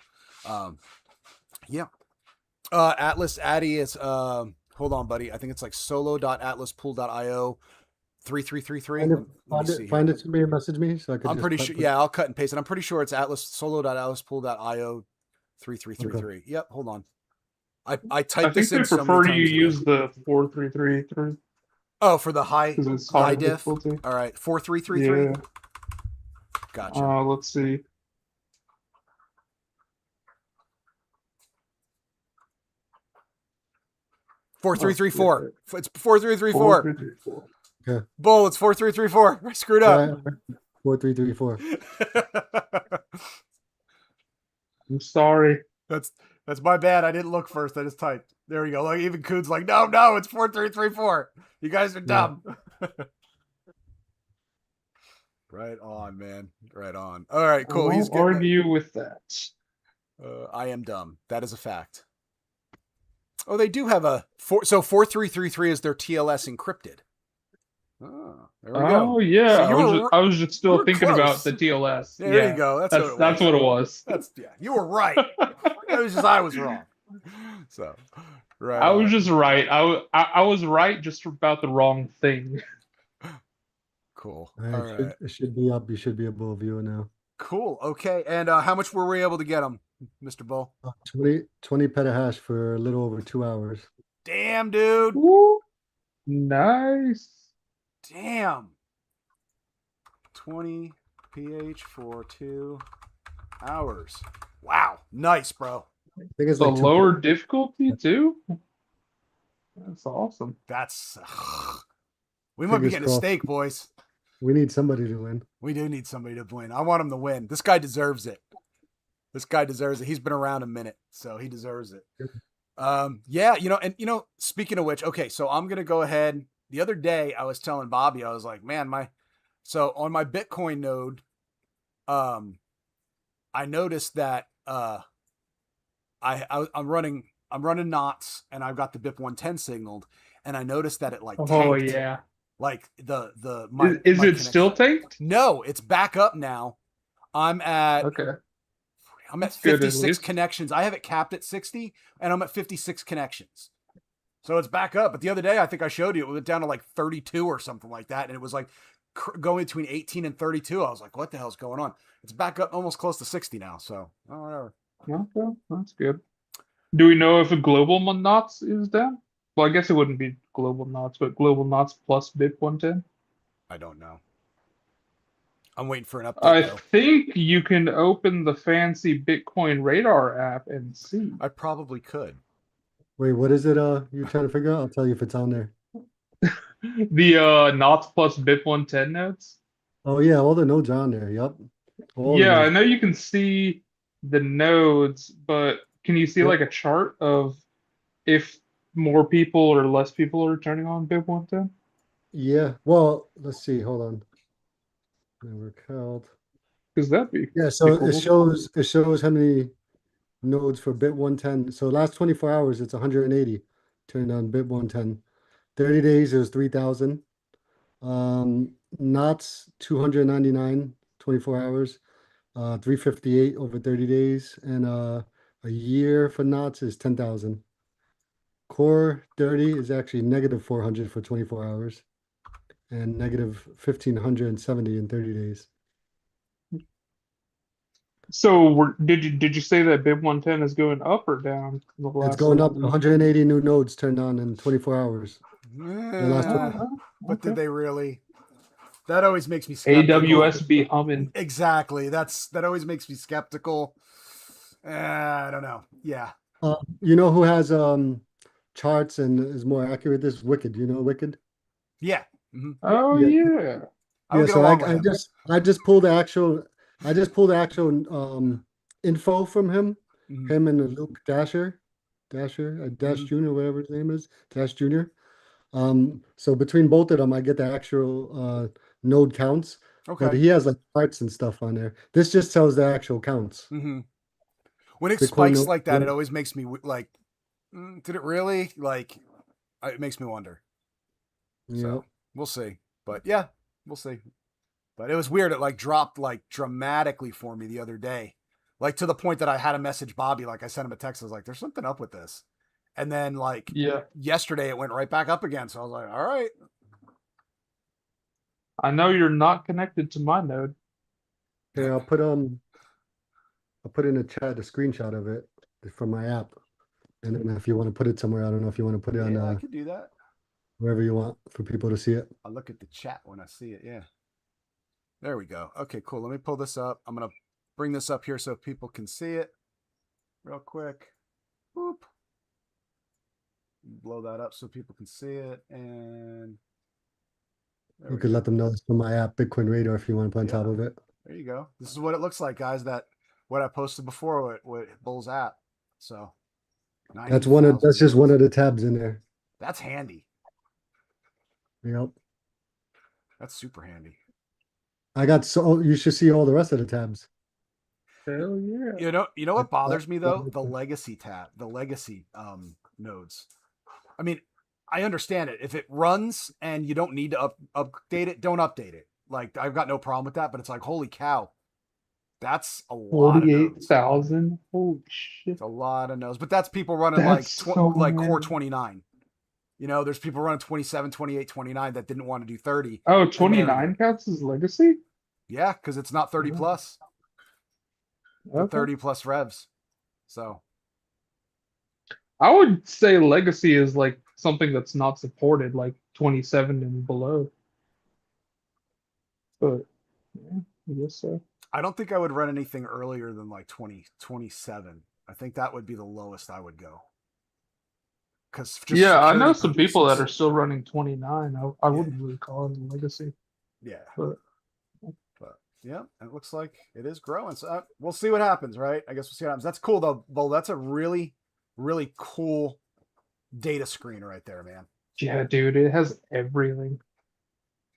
yeah. Atlas Addy is, hold on, buddy. I think it's like solo.atlaspool.io. 3333. Find it to me and message me so I can. I'm pretty sure. Yeah, I'll cut and paste it. I'm pretty sure it's solo.atlaspool.io 3333. Okay. Yep. Hold on. I typed this in. I think they prefer you use the 4333. Oh, for the high diff. All right, 4333. Yeah. Gotcha. Let's see. Four three three four. It's 4334. Okay. Bull, it's 4334. I screwed up. 4334. I'm sorry. That's my bad. I didn't look first. I just typed. There we go. Like even Kuhn's like, no, it's 4334. You guys are dumb. Yeah. Right on, man. Right on. All right, cool. He's gonna argue with that. I am dumb. That is a fact. Oh, they do have a 4333 is their TLS encrypted. Oh, there we go. Oh yeah, so I was just still thinking about the TLS. There you go. That's what it was. You were right. It was just I was wrong. So, right. I was just right. I was right just about the wrong thing. Cool. All right. It should be up. You should be able to view it now. Cool. Okay. And how much were we able to get them, Mr. Bull? 20 petahash for a little over 2 hours. Damn, dude. Woo. Nice. Damn. 20 pH for 2 hours. Wow. Nice, bro. I think it's a like lower difficulty too. That's awesome. We might be getting a steak, boys. We need somebody to win. We do need somebody to win. I want him to win. This guy deserves it. He's been around a minute, so he deserves it. Yeah, speaking of which, okay, so I'm gonna go ahead. The other day I was telling Bobby, I was like, man, so on my Bitcoin node, I noticed that I'm running knots and I've got the BIP 110 signaled, and I noticed that it tanked. Oh yeah. Like is it connection. Still tanked? No, it's back up now. I'm at 56 connections. I have it capped at 60, and I'm at 56 connections. So it's back up. But the other day, I think I showed you, it went down to like 32 or something like that, and it was like going between 18 and 32. I was like, what the hell's going on? It's back up almost close to 60 now. So whatever. Okay, that's good. Do we know if a global knots is down? Well, I guess it wouldn't be global knots, but global knots plus BIP 110. I don't know. I'm waiting for an update. I think you can open the fancy Bitcoin radar app and see. I probably could. Wait, what is it? You're trying to figure out? I'll tell you if it's on there. The knots plus bit 110 nodes. Oh yeah, all the nodes are on there. Yep, all the Yeah, I nodes. know you can see the nodes, but can you see Yep. like a chart of if more people or less people are turning on bit 110? Yeah. Well, let's see. Hold on. Network held. Because that'd be Yeah. pretty So it cool. shows how many nodes for bit 110. So last 24 hours, it's 180 turned on bit 110. 30 days, it was 3,000. Knots 299, 24 hours. 358 over 30 days, and a year for knots is 10,000. Core 30 is actually negative 400 for 24 hours, and negative 1,570 in 30 days. So did you say that bit 110 is going up or down in the It's last going like up. week? 180 new nodes turned on in 24 hours. The last Eh, 20. Oh, but did okay. they really? That always makes me skeptical. AWS be humming. Exactly. That always makes me skeptical. I don't know. Yeah. You know who has charts and is more accurate? This Wicked. You know Wicked? Yeah. hmm Oh Yeah. yeah. I don't Yeah, get so along with him. I just pulled the actual info from him, hmm him and Luke Dash hmm Jr., whatever his name is, Dash Jr. So between both of them, I get the actual node counts, but Okay. he has like parts and stuff on there. This just tells the actual counts. hmm When it Bitcoin spikes node. like that, it always makes me like, did it really? Like, it makes me wonder. Yep. So we'll see. But yeah, we'll see. But it was weird. It like dropped like dramatically for me the other day, like to the point that I had to message Bobby. Like I sent him a text. I was like, "There's something up with this," and then like Yeah. yesterday, it went right back up again. So I was like, "All right." I know you're not connected to my node. Here, I'll put in a chat a screenshot of it from my app. And then if you want to put it somewhere, I don't know if you want to put it on Yeah, I could do that. wherever you want for people to see it. I'll look at the chat when I see it. Yeah. There we go. Okay, cool. Let me pull this up. I'm gonna bring this up here so people can see it real quick. Boop. Blow that up so people can see it, and there You we could let go. them know it's from my app, Bitcoin Radar, if you want to put on top Yeah. of it. There you go. This is what it looks like, guys. That what I posted before with Bull's app. So That's 90,000 just one nodes. of the tabs in there. That's handy. Yep. That's super handy. I got so you should see all the rest of the tabs. Hell yeah. You know I what got bothers me that though? right The there. legacy tab, the legacy nodes. I mean, I understand it. If it runs and you don't need to update it, don't update it. Like I've got no problem with that, but it's like holy cow, that's a lot of nodes. 48,000. Holy shit. It's a lot of nodes. But that's people running That's like so like core many. 29. You know, there's people running 27, 28, 29 that didn't want to do 30. Oh, And there, 29 counts as legacy? yeah, because it's not 30 Oh, plus, the okay. 30 plus revs. So, I would say legacy is like something that's not supported, like 27 and below. But yeah, I guess so. I don't think I would run anything earlier than like 20, 27. I think that would be the lowest I would go. Because just Yeah, I security know some people that purposes. are still running 29. I Yeah. wouldn't really call it a legacy, Yeah. but But yeah, it looks like it is growing. So we'll see what happens, right? I guess we'll see what happens. That's cool though, Bo. That's a really, really cool data screen right there, man. yeah, dude, it has everything.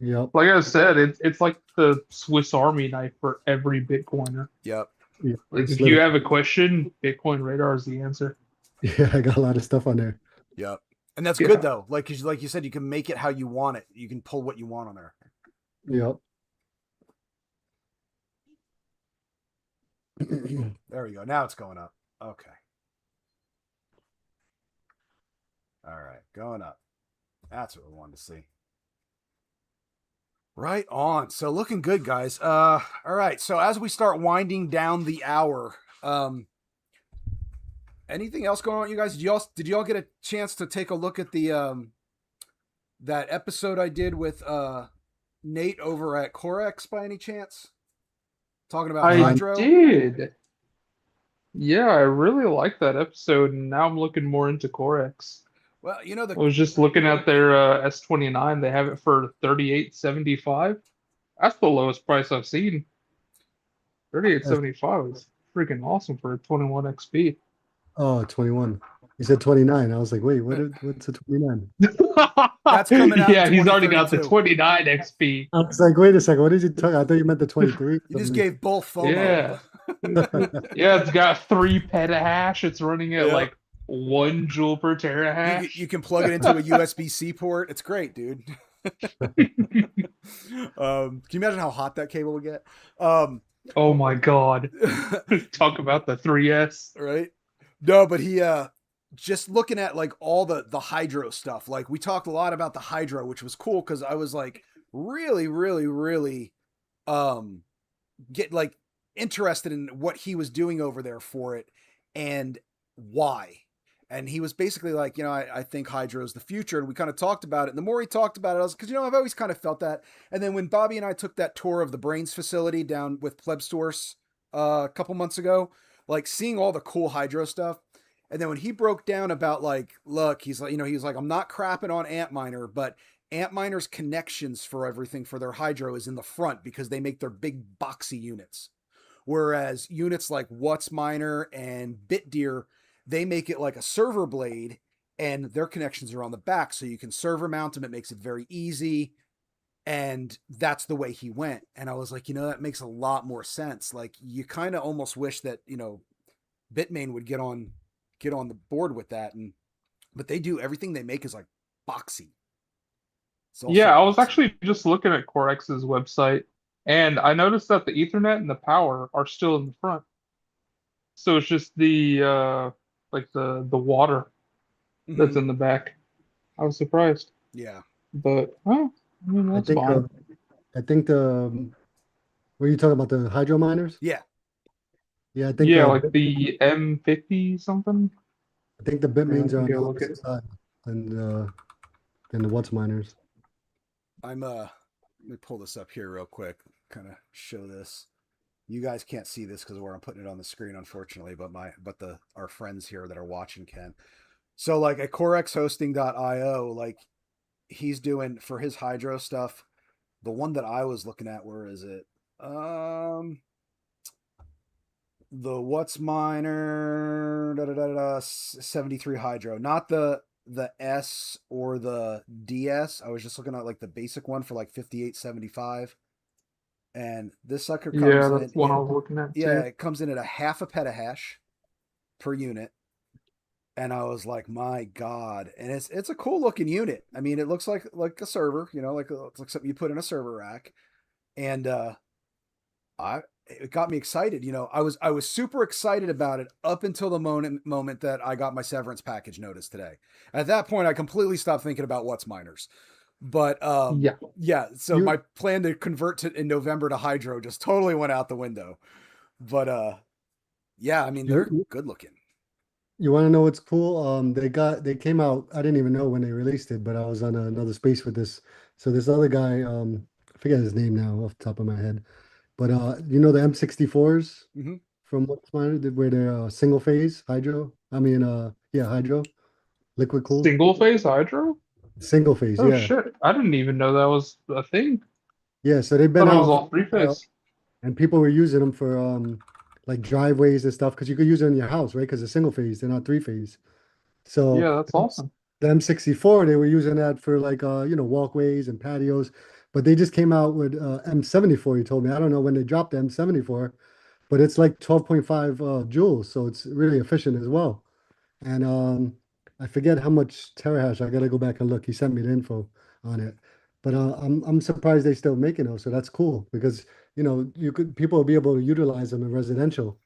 Yep. Like I said, it's like the Swiss Army knife for every Bitcoiner. Yep. Yeah, Like it's if you literally, have a question, Bitcoin Radar is the answer. yeah, I got a lot of stuff on there. Yep. And that's good Yeah. though. Like you said, you can make it how you want it. You can pull what you want on there. Yep. There we go. Now it's going up. Okay. All right, going up. That's what we wanted to see. Right on. So looking good, guys. All right. So as we start winding down the hour, anything else going on, you guys? Did y'all get a chance to take a look at the that episode I did with Nate over at Corex by any chance? Talking about I hydro. did. Yeah, I really liked that episode, and now I'm looking more into Corex. Well, you know I was just looking at their S29. They have it for 38.75. That's the lowest price I've seen. That's, 38.75 is freaking awesome for a 21 XP. oh, 21. You said 29. I was like, wait, what's a 29? that's coming out in Yeah, he's already got the 2032. 29 XP. I was like, wait a second, what did you talk? I thought you meant the 23. You just gave both FOMO. Yeah. Yeah, it's got 3 petahash. It's running at Yep. like 1 joule per You terahash. can plug it into a USB-C port. It's great, dude. Can you imagine how hot that cable would get? Oh my God. Talk about the 3S. Right? No, but he just looking at like all the hydro stuff. Like we talked a lot about the hydro, which was cool because I was like really um get like interested in what he was doing over there for it and why. And he was basically like, I think hydro is the future. And we kind of talked about it. And the more he talked about it, I was, because, I've always kind of felt that. And then when Bobby and I took that tour of the Brains facility down with Pleb Stores a couple months ago, like seeing all the cool hydro stuff. And then when he broke down about like, look, he's like, he was like, I'm not crapping on Antminer, but Antminer's connections for everything for their hydro is in the front because they make their big boxy units. Whereas units like WhatsMiner and BitDeer, they make it like a server blade and their connections are on the back. So you can server mount them. It makes it very easy. And that's the way he went. And I was like, that makes a lot more sense. Like you kind of almost wish that, Bitmain would get on the board with that. But they do, everything they make is like boxy. Yeah, I was boxy. actually just looking at CoreX's website, and I noticed that the Ethernet and the power are still in the front. So it's just the like the water that's in the back. I was surprised, Yeah. but well, I mean I that's think, fine. I think were you talking about the hydro miners? Yeah. Yeah, Yeah, like the M50 something. I think the Yeah, Bitmains I are can on the go look at. opposite side than the What's miners. I'm let me pull this up here real quick, kind of show this. You guys can't see this because where I'm putting it on the screen, unfortunately, but our friends here that are watching can. So like at corexhosting.io, like he's doing for his hydro stuff. The one that I was looking at, where is it? The What's Miner 73 hydro, not the S or the DS. I was just looking at like the basic one for like 58.75. And this sucker Yeah, comes that's one I in, was looking at yeah, too. it comes in at a half a petahash per unit. And I was like, my God. And it's a cool looking unit. I mean, it looks like a server, it's like something you put in a server rack. And it got me excited. I was super excited about it up until the moment that I got my severance package notice today. At that point, I completely stopped thinking about what's miners. But Yeah. yeah, so You my plan to convert to in November to hydro just totally went out the window. But yeah, I mean they're you good looking. you want to know what's cool? They came out. I didn't even know when they released it, but I was on another space with this. So this other guy, I forget his name now off the top of my head, but the M64s Mm-hmm. from What's Miner, where they're single phase hydro. I mean, yeah, hydro, liquid cooled, Single phase hydro? single phase. Oh Yeah, shit. I didn't even know that was a thing. yeah. So they've been Thought it was out for all three a while, phase. and people were using them for like driveways and stuff because you could use it in your house, right? Because they're single phase, they're not three phase. So Yeah, that's awesome. the M64, they were using that for like walkways and patios, but they just came out with M74. He told me, I don't know when they dropped the M74, but it's like 12.5 joules, so it's really efficient as well. And I forget how much terahash. I gotta go back and look. He sent me the info on it, but I'm surprised they still making those. So that's cool because people will be able to utilize them in residential.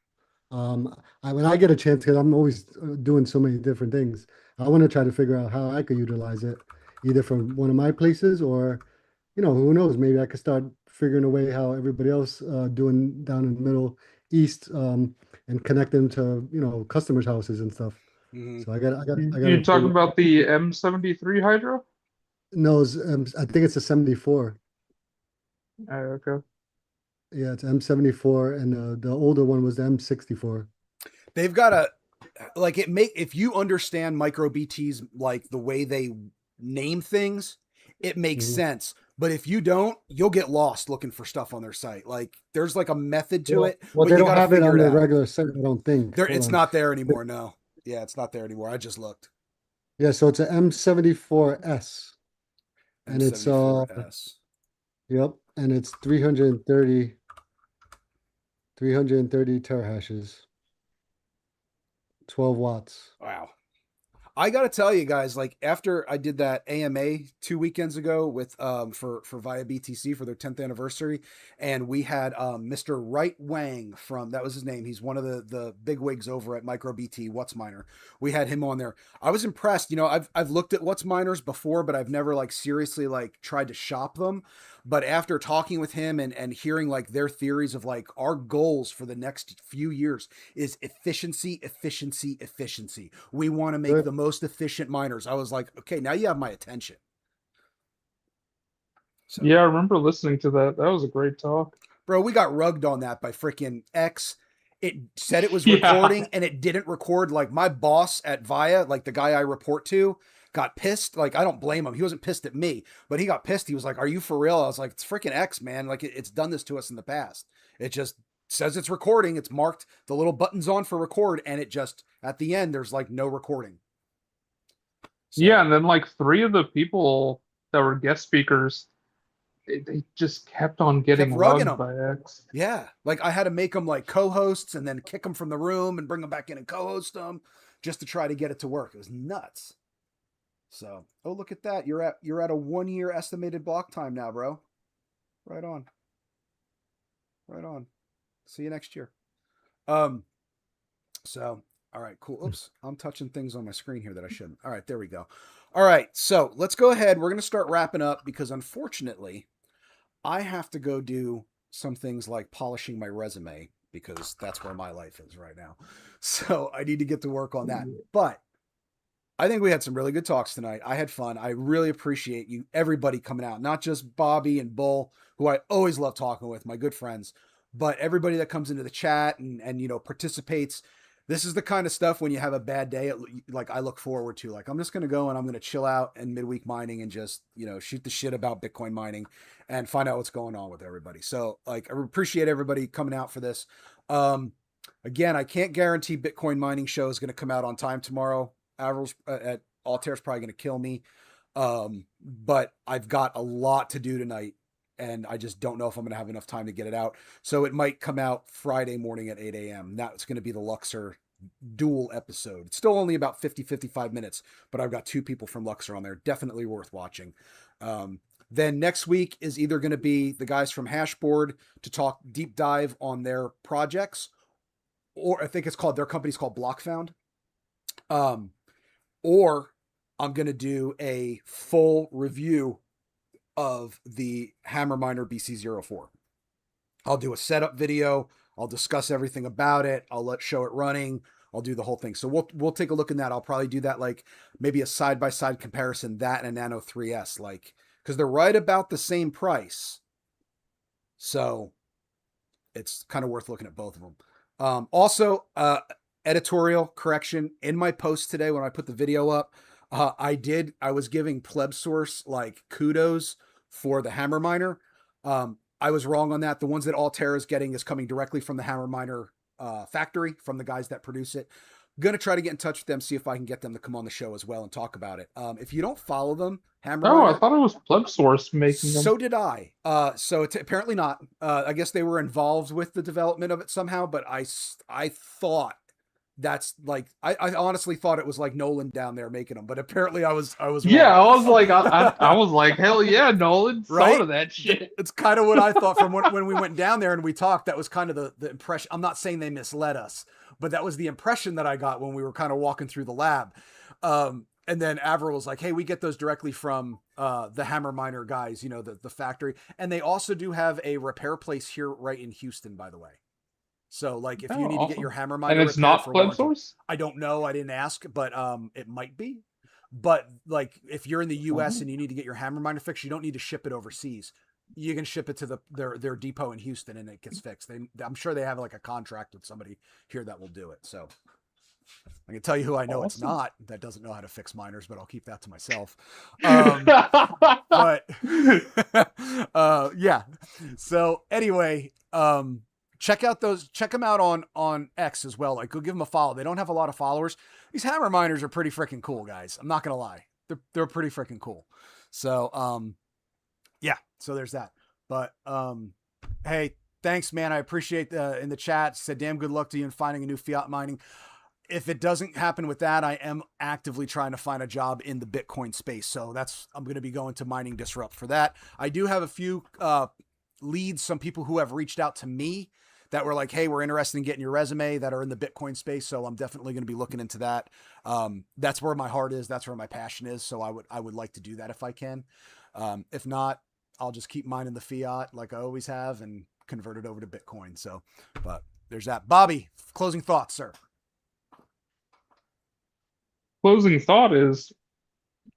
When I get a chance, because I'm always doing so many different things, I want to try to figure out how I could utilize it, either from one of my places or, who knows, maybe I could start figuring a way how everybody else doing down in the Middle East, and connect them to, customers' houses and stuff. Mm-hmm. So I got You to talking figure. about the M73 hydro? No, I think it's a 74. Okay. Yeah, it's M74, and the older one was the M64. They've got like if you understand micro BTs, like the way they name things, it makes Mhm. sense. But if you don't, you'll get lost looking for stuff on their site. Like there's like a method to it, Well, but they you don't got to have it figure on it their out. regular site, I don't think. There, Hold it's on. not there anymore. No, yeah, it's not there anymore. I just looked. Yeah, so it's a M74S, and it's M74S. yep, and it's 330 terahashes, 12 watts. Wow. I gotta tell you guys, like after I did that AMA 2 weekends ago with for Via BTC for their 10th anniversary, and we had Mr. Wright Wang from, that was his name. He's one of the big wigs over at Micro BT What's Miner. We had him on there. I was impressed. You know, I've looked at What's Miners before, but I've never like seriously like tried to shop them. But after talking with him and hearing like their theories of like our goals for the next few years is efficiency, efficiency, efficiency. We want to make Good. the most efficient miners. I was like, okay, now you have my attention. So, Yeah, I remember listening to that. That was a great talk. bro, we got rugged on that by freaking X. It said it was Yeah. recording and it didn't record. Like my boss at Via, like the guy I report to, got pissed. Like I don't blame him. He wasn't pissed at me, but he got pissed. He was like, "Are you for real?" I was like, "It's freaking X, man. Like it's done this to us in the past. It just says it's recording. It's marked the little buttons on for record, and it just at the end there's like no recording." So Yeah, and then like three of the people that were guest speakers, they just kept on kept getting rugging rugged them. by X. Yeah, like I had to make them like co-hosts and then kick them from the room and bring them back in and co-host them just to try to get it to work. It was nuts. So, oh look at that. You're at a 1 year estimated block time now, bro. Right on. Right on. See you next year. Um so all right, cool. Oops, I'm touching things on my screen here that I shouldn't. All right, there we go. All right, so let's go ahead. We're going to start wrapping up because unfortunately, I have to go do some things like polishing my resume because that's where my life is right now. So I need to get to work on that. But I think we had some really good talks tonight. I had fun. I really appreciate you, everybody coming out, not just Bobby and Bull, who I always love talking with, my good friends, but everybody that comes into the chat and you know participates. This is the kind of stuff when you have a bad day, like I look forward to. Like I'm just gonna go and I'm gonna chill out and midweek mining and just shoot the shit about Bitcoin mining and find out what's going on with everybody. So like I appreciate everybody coming out for this. Um, Again, I can't guarantee Bitcoin mining show is going to come out on time tomorrow. Avril's at Altair's probably going to kill me. But I've got a lot to do tonight and I just don't know if I'm going to have enough time to get it out. So it might come out Friday morning at 8 a.m. That's going to be the Luxor dual episode. It's still only about 55 minutes, but I've got two people from Luxor on there. Definitely worth watching. Then next week is either going to be the guys from Hashboard to talk deep dive on their projects, or I think it's called, their company's called BlockFound. Or I'm going to do a full review of the Hammer Miner BC04. I'll do a setup video. I'll discuss everything about it. I'll show it running. I'll do the whole thing. So we'll take a look in that. I'll probably do that like maybe a side-by-side comparison, that and a Nano 3S, like, because they're right about the same price. So it's kind of worth looking at both of them. Also, editorial correction in my post today when I put the video up. I was giving Pleb Source like kudos for the Hammer Miner. I was wrong on that. The ones that Altair is getting is coming directly from the Hammer Miner factory, from the guys that produce it. I'm going to try to get in touch with them, see if I can get them to come on the show as well and talk about it. If you don't follow them, Hammer Oh, Miner, I thought it was Pleb Source making them. so did I. So it's apparently not. I guess they were involved with the development of it somehow, but I thought that's like I honestly thought it was like Nolan down there making them, but apparently I was Yeah, wrong. I was like, I was like, hell yeah, Nolan, Right? saw to that shit. It's kind of what I thought from when we went down there and we talked. That was kind of the impression. I'm not saying they misled us, but that was the impression that I got when we were kind of walking through the lab. And then Avril was like, hey, we get those directly from the Hammer Miner guys, you know, the factory. And they also do have a repair place here right in Houston, by the way. So like if you need to get your Hammer Miner and it's repaired not for Pleb warranty, Source? I don't know. I didn't ask, but it might be. But like if you're in the US and you need to get your Hammer Miner fixed, you don't need to ship it overseas. You can ship it to their depot in Houston and it gets fixed. I'm sure they have like a contract with somebody here that will do it. So I can tell you who I know it's Awesome. not that doesn't know how to fix miners, but I'll keep that to myself. But yeah. So anyway, check them out on X as well. Like, go give them a follow. They don't have a lot of followers. These hammer miners are pretty freaking cool, guys. I'm not gonna lie. They're pretty freaking cool. So yeah, so there's that. But hey, thanks, man. I appreciate in the chat said damn good luck to you in finding a new fiat mining. If it doesn't happen with that, I am actively trying to find a job in the Bitcoin space. So I'm going to be going to Mining Disrupt for that. I do have a few leads, some people who have reached out to me that were like, hey, we're interested in getting your resume, that are in the Bitcoin space. So I'm definitely going to be looking into that. That's where my heart is. That's where my passion is. So I would like to do that if I can. If not, I'll just keep mining the fiat like I always have and convert it over to Bitcoin. So, but there's that. Bobby, closing thoughts, sir. Closing thought is,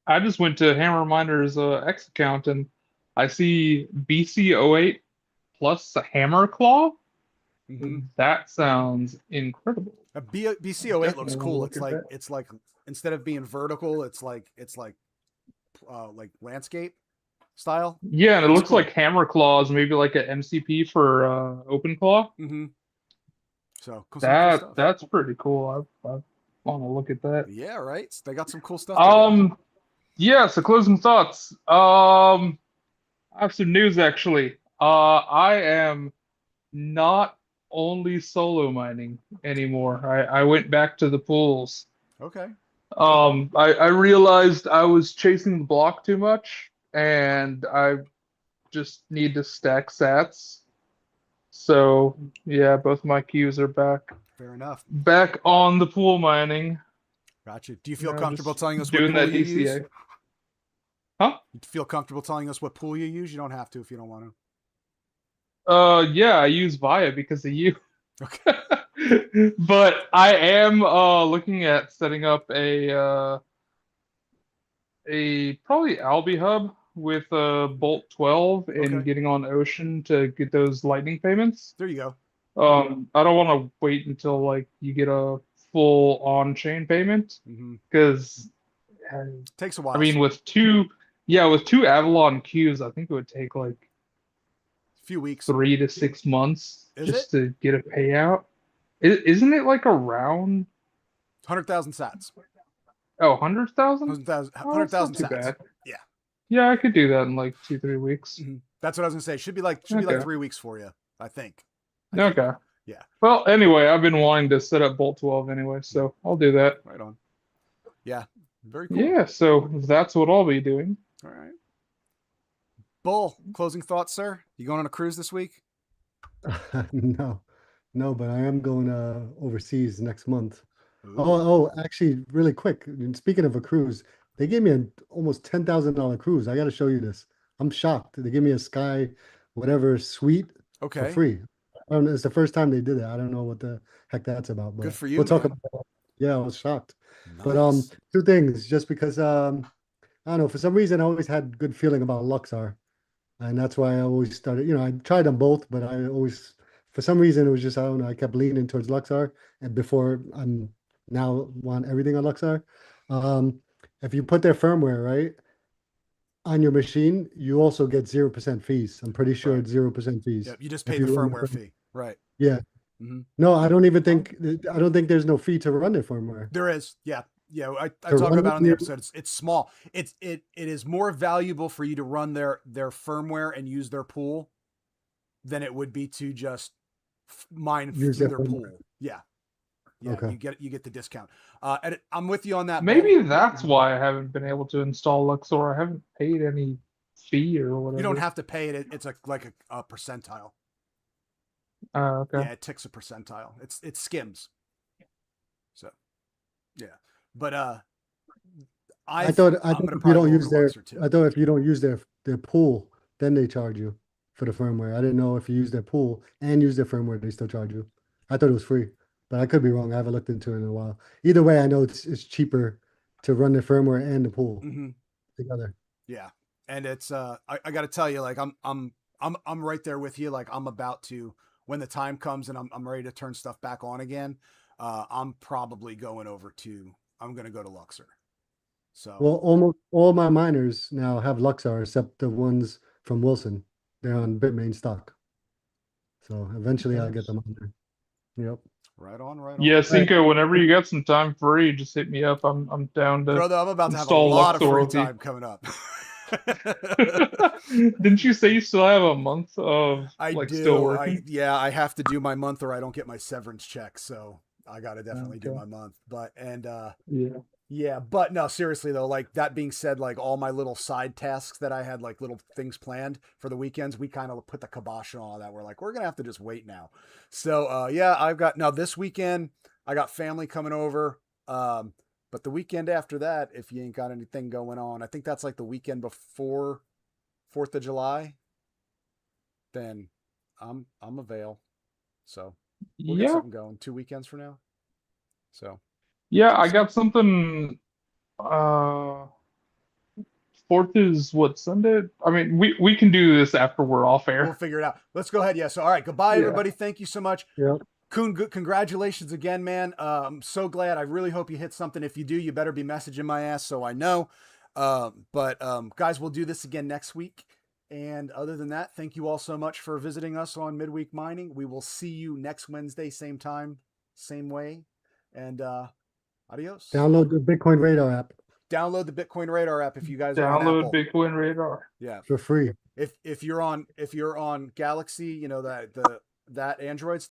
I just went to Hammer Minder's X account and I see BC08 plus a Hammer Claw. Mm-hmm. That sounds incredible. BC08 looks Definitely wanna cool. look at that. It's like instead of being vertical, it's like landscape style. Yeah, and it looks cool. like Hammer Claws, maybe like an MCP for Open Claw. Mm-hmm. So cool stuff. That's pretty cool. I want to look at that. Yeah, right. They got some cool stuff. Yeah. So closing thoughts. I have some news actually. I am not only solo mining anymore. I went back to the pools. Okay. I realized I was chasing the block too much, and I just need to stack sats. So yeah, both my queues are back. Fair enough. Back on the pool mining. Gotcha. Do you feel comfortable telling us what doing pool that you DCA? use? Huh? You feel comfortable telling us what pool you use? You don't have to if you don't want Yeah, I use Via because of you. to. Okay. But I am looking at setting up a probably Albi hub with Bolt 12 and Okay. getting on Ocean to get those lightning payments. There you go. I don't want to wait until like you get a full on-chain payment Mm-hmm. because Takes a while. I mean with two Avalon queues, I think it would take like a few weeks. 3 to 6 months Is just to get a payout. Isn't it like around 100,000 sats. 100,000? 100,000 too sats. bad. Yeah. Yeah, I could do that in like 2-3 weeks. Mm-hmm. That's what I was gonna say. Should be like 3 weeks for you, I think. Okay. Yeah. Well, anyway, I've been wanting to set up Bolt 12 anyway, so I'll do that. Right on. Yeah. Very cool. Yeah, so that's what I'll be doing. All right. Bull, closing thoughts, sir? You going on a cruise this week? No, but I am going overseas next month. Oh, actually, really quick. Speaking of a cruise, they gave me an almost $10,000 cruise. I got to show you this. I'm shocked. They gave me a Sky, whatever suite for free. I don't know, it's the first time they did it. I don't know what the heck that's about, but good for you. We'll talk man. about that. Yeah, I was shocked. Nice. But two things, just because I don't know, for some reason I always had good feeling about Luxor. And that's why I always started, I tried them both, but I always, for some reason, it was just, I don't know, I kept leaning towards Luxor. And before I'm now want everything on Luxor. If you put their firmware, right, on your machine, you also get 0% fees. I'm pretty sure it's 0% fees. Yeah, you just pay the firmware fee. Right. Yeah. Mm-hmm. No, I don't think there's no fee to run the firmware. There is. Yeah. Yeah. I talk about it on the episode. It's small. It is more valuable for you to run their firmware and use their pool than it would be to just mine through their pool. Yeah. Yeah. Okay. You get the discount. And I'm with you on that. Maybe that's why I haven't been able to install Luxor. I haven't paid any fee or whatever. You don't have to pay it. It's like a percentile. Okay. Yeah, it ticks a percentile. It skims. So, yeah, but I thought if you don't use if you don't use their pool, then they charge you for the firmware. I didn't know if you use their pool and use their firmware, they still charge you. I thought it was free, but I could be wrong. I haven't looked into it in a while. Either way, I know it's cheaper to run the firmware and the pool together. Yeah, and it's I got to tell you, like I'm right there with you. Like I'm about to, when the time comes and I'm ready to turn stuff back on again. I'm probably going over to. I'm going to go to Luxor. So Well, almost all my miners now have Luxor except the ones from Wilson. They're on Bitmain stock. So eventually I'll get them on there. Yep. right on, right Yeah, on. Cinco, whenever you got some time free, just hit me up. I'm down to Brother, I'm about to have a install lot of Luxor free with you. time coming up. Didn't you say you still have a month of I like still do. working? I have to do my month or I don't get my severance check. So I got to definitely do Okay. my month. But Yeah. yeah, but no, seriously though, like that being said, like all my little side tasks that I had, like little things planned for the weekends, we kind of put the kibosh on all that. We're like, we're gonna have to just wait now. So yeah, I've got now this weekend, I got family coming over. But the weekend after that, if you ain't got anything going on, I think that's like the weekend before 4th of July, then I'm avail. So we'll get Yeah. something going 2 weekends from now. So Yeah, I got something fourth is what, Sunday? I mean, we can do this after we're off we'll air. figure it out. Let's go ahead. Yeah. So all right, goodbye Yeah. everybody. Thank you so much. Yep. Kuhn, congratulations again, man. I'm so glad. I really hope you hit something. If you do, you better be messaging my ass so I know. But guys, we'll do this again next week. And other than that, thank you all so much for visiting us on Midweek Mining. We will see you next Wednesday, same time, same way. And adios. Download the Bitcoin Radar app Download the Bitcoin Radar app if you guys are on Download Apple. Bitcoin Radar. Yeah. for free. If you're on Galaxy, you know that Android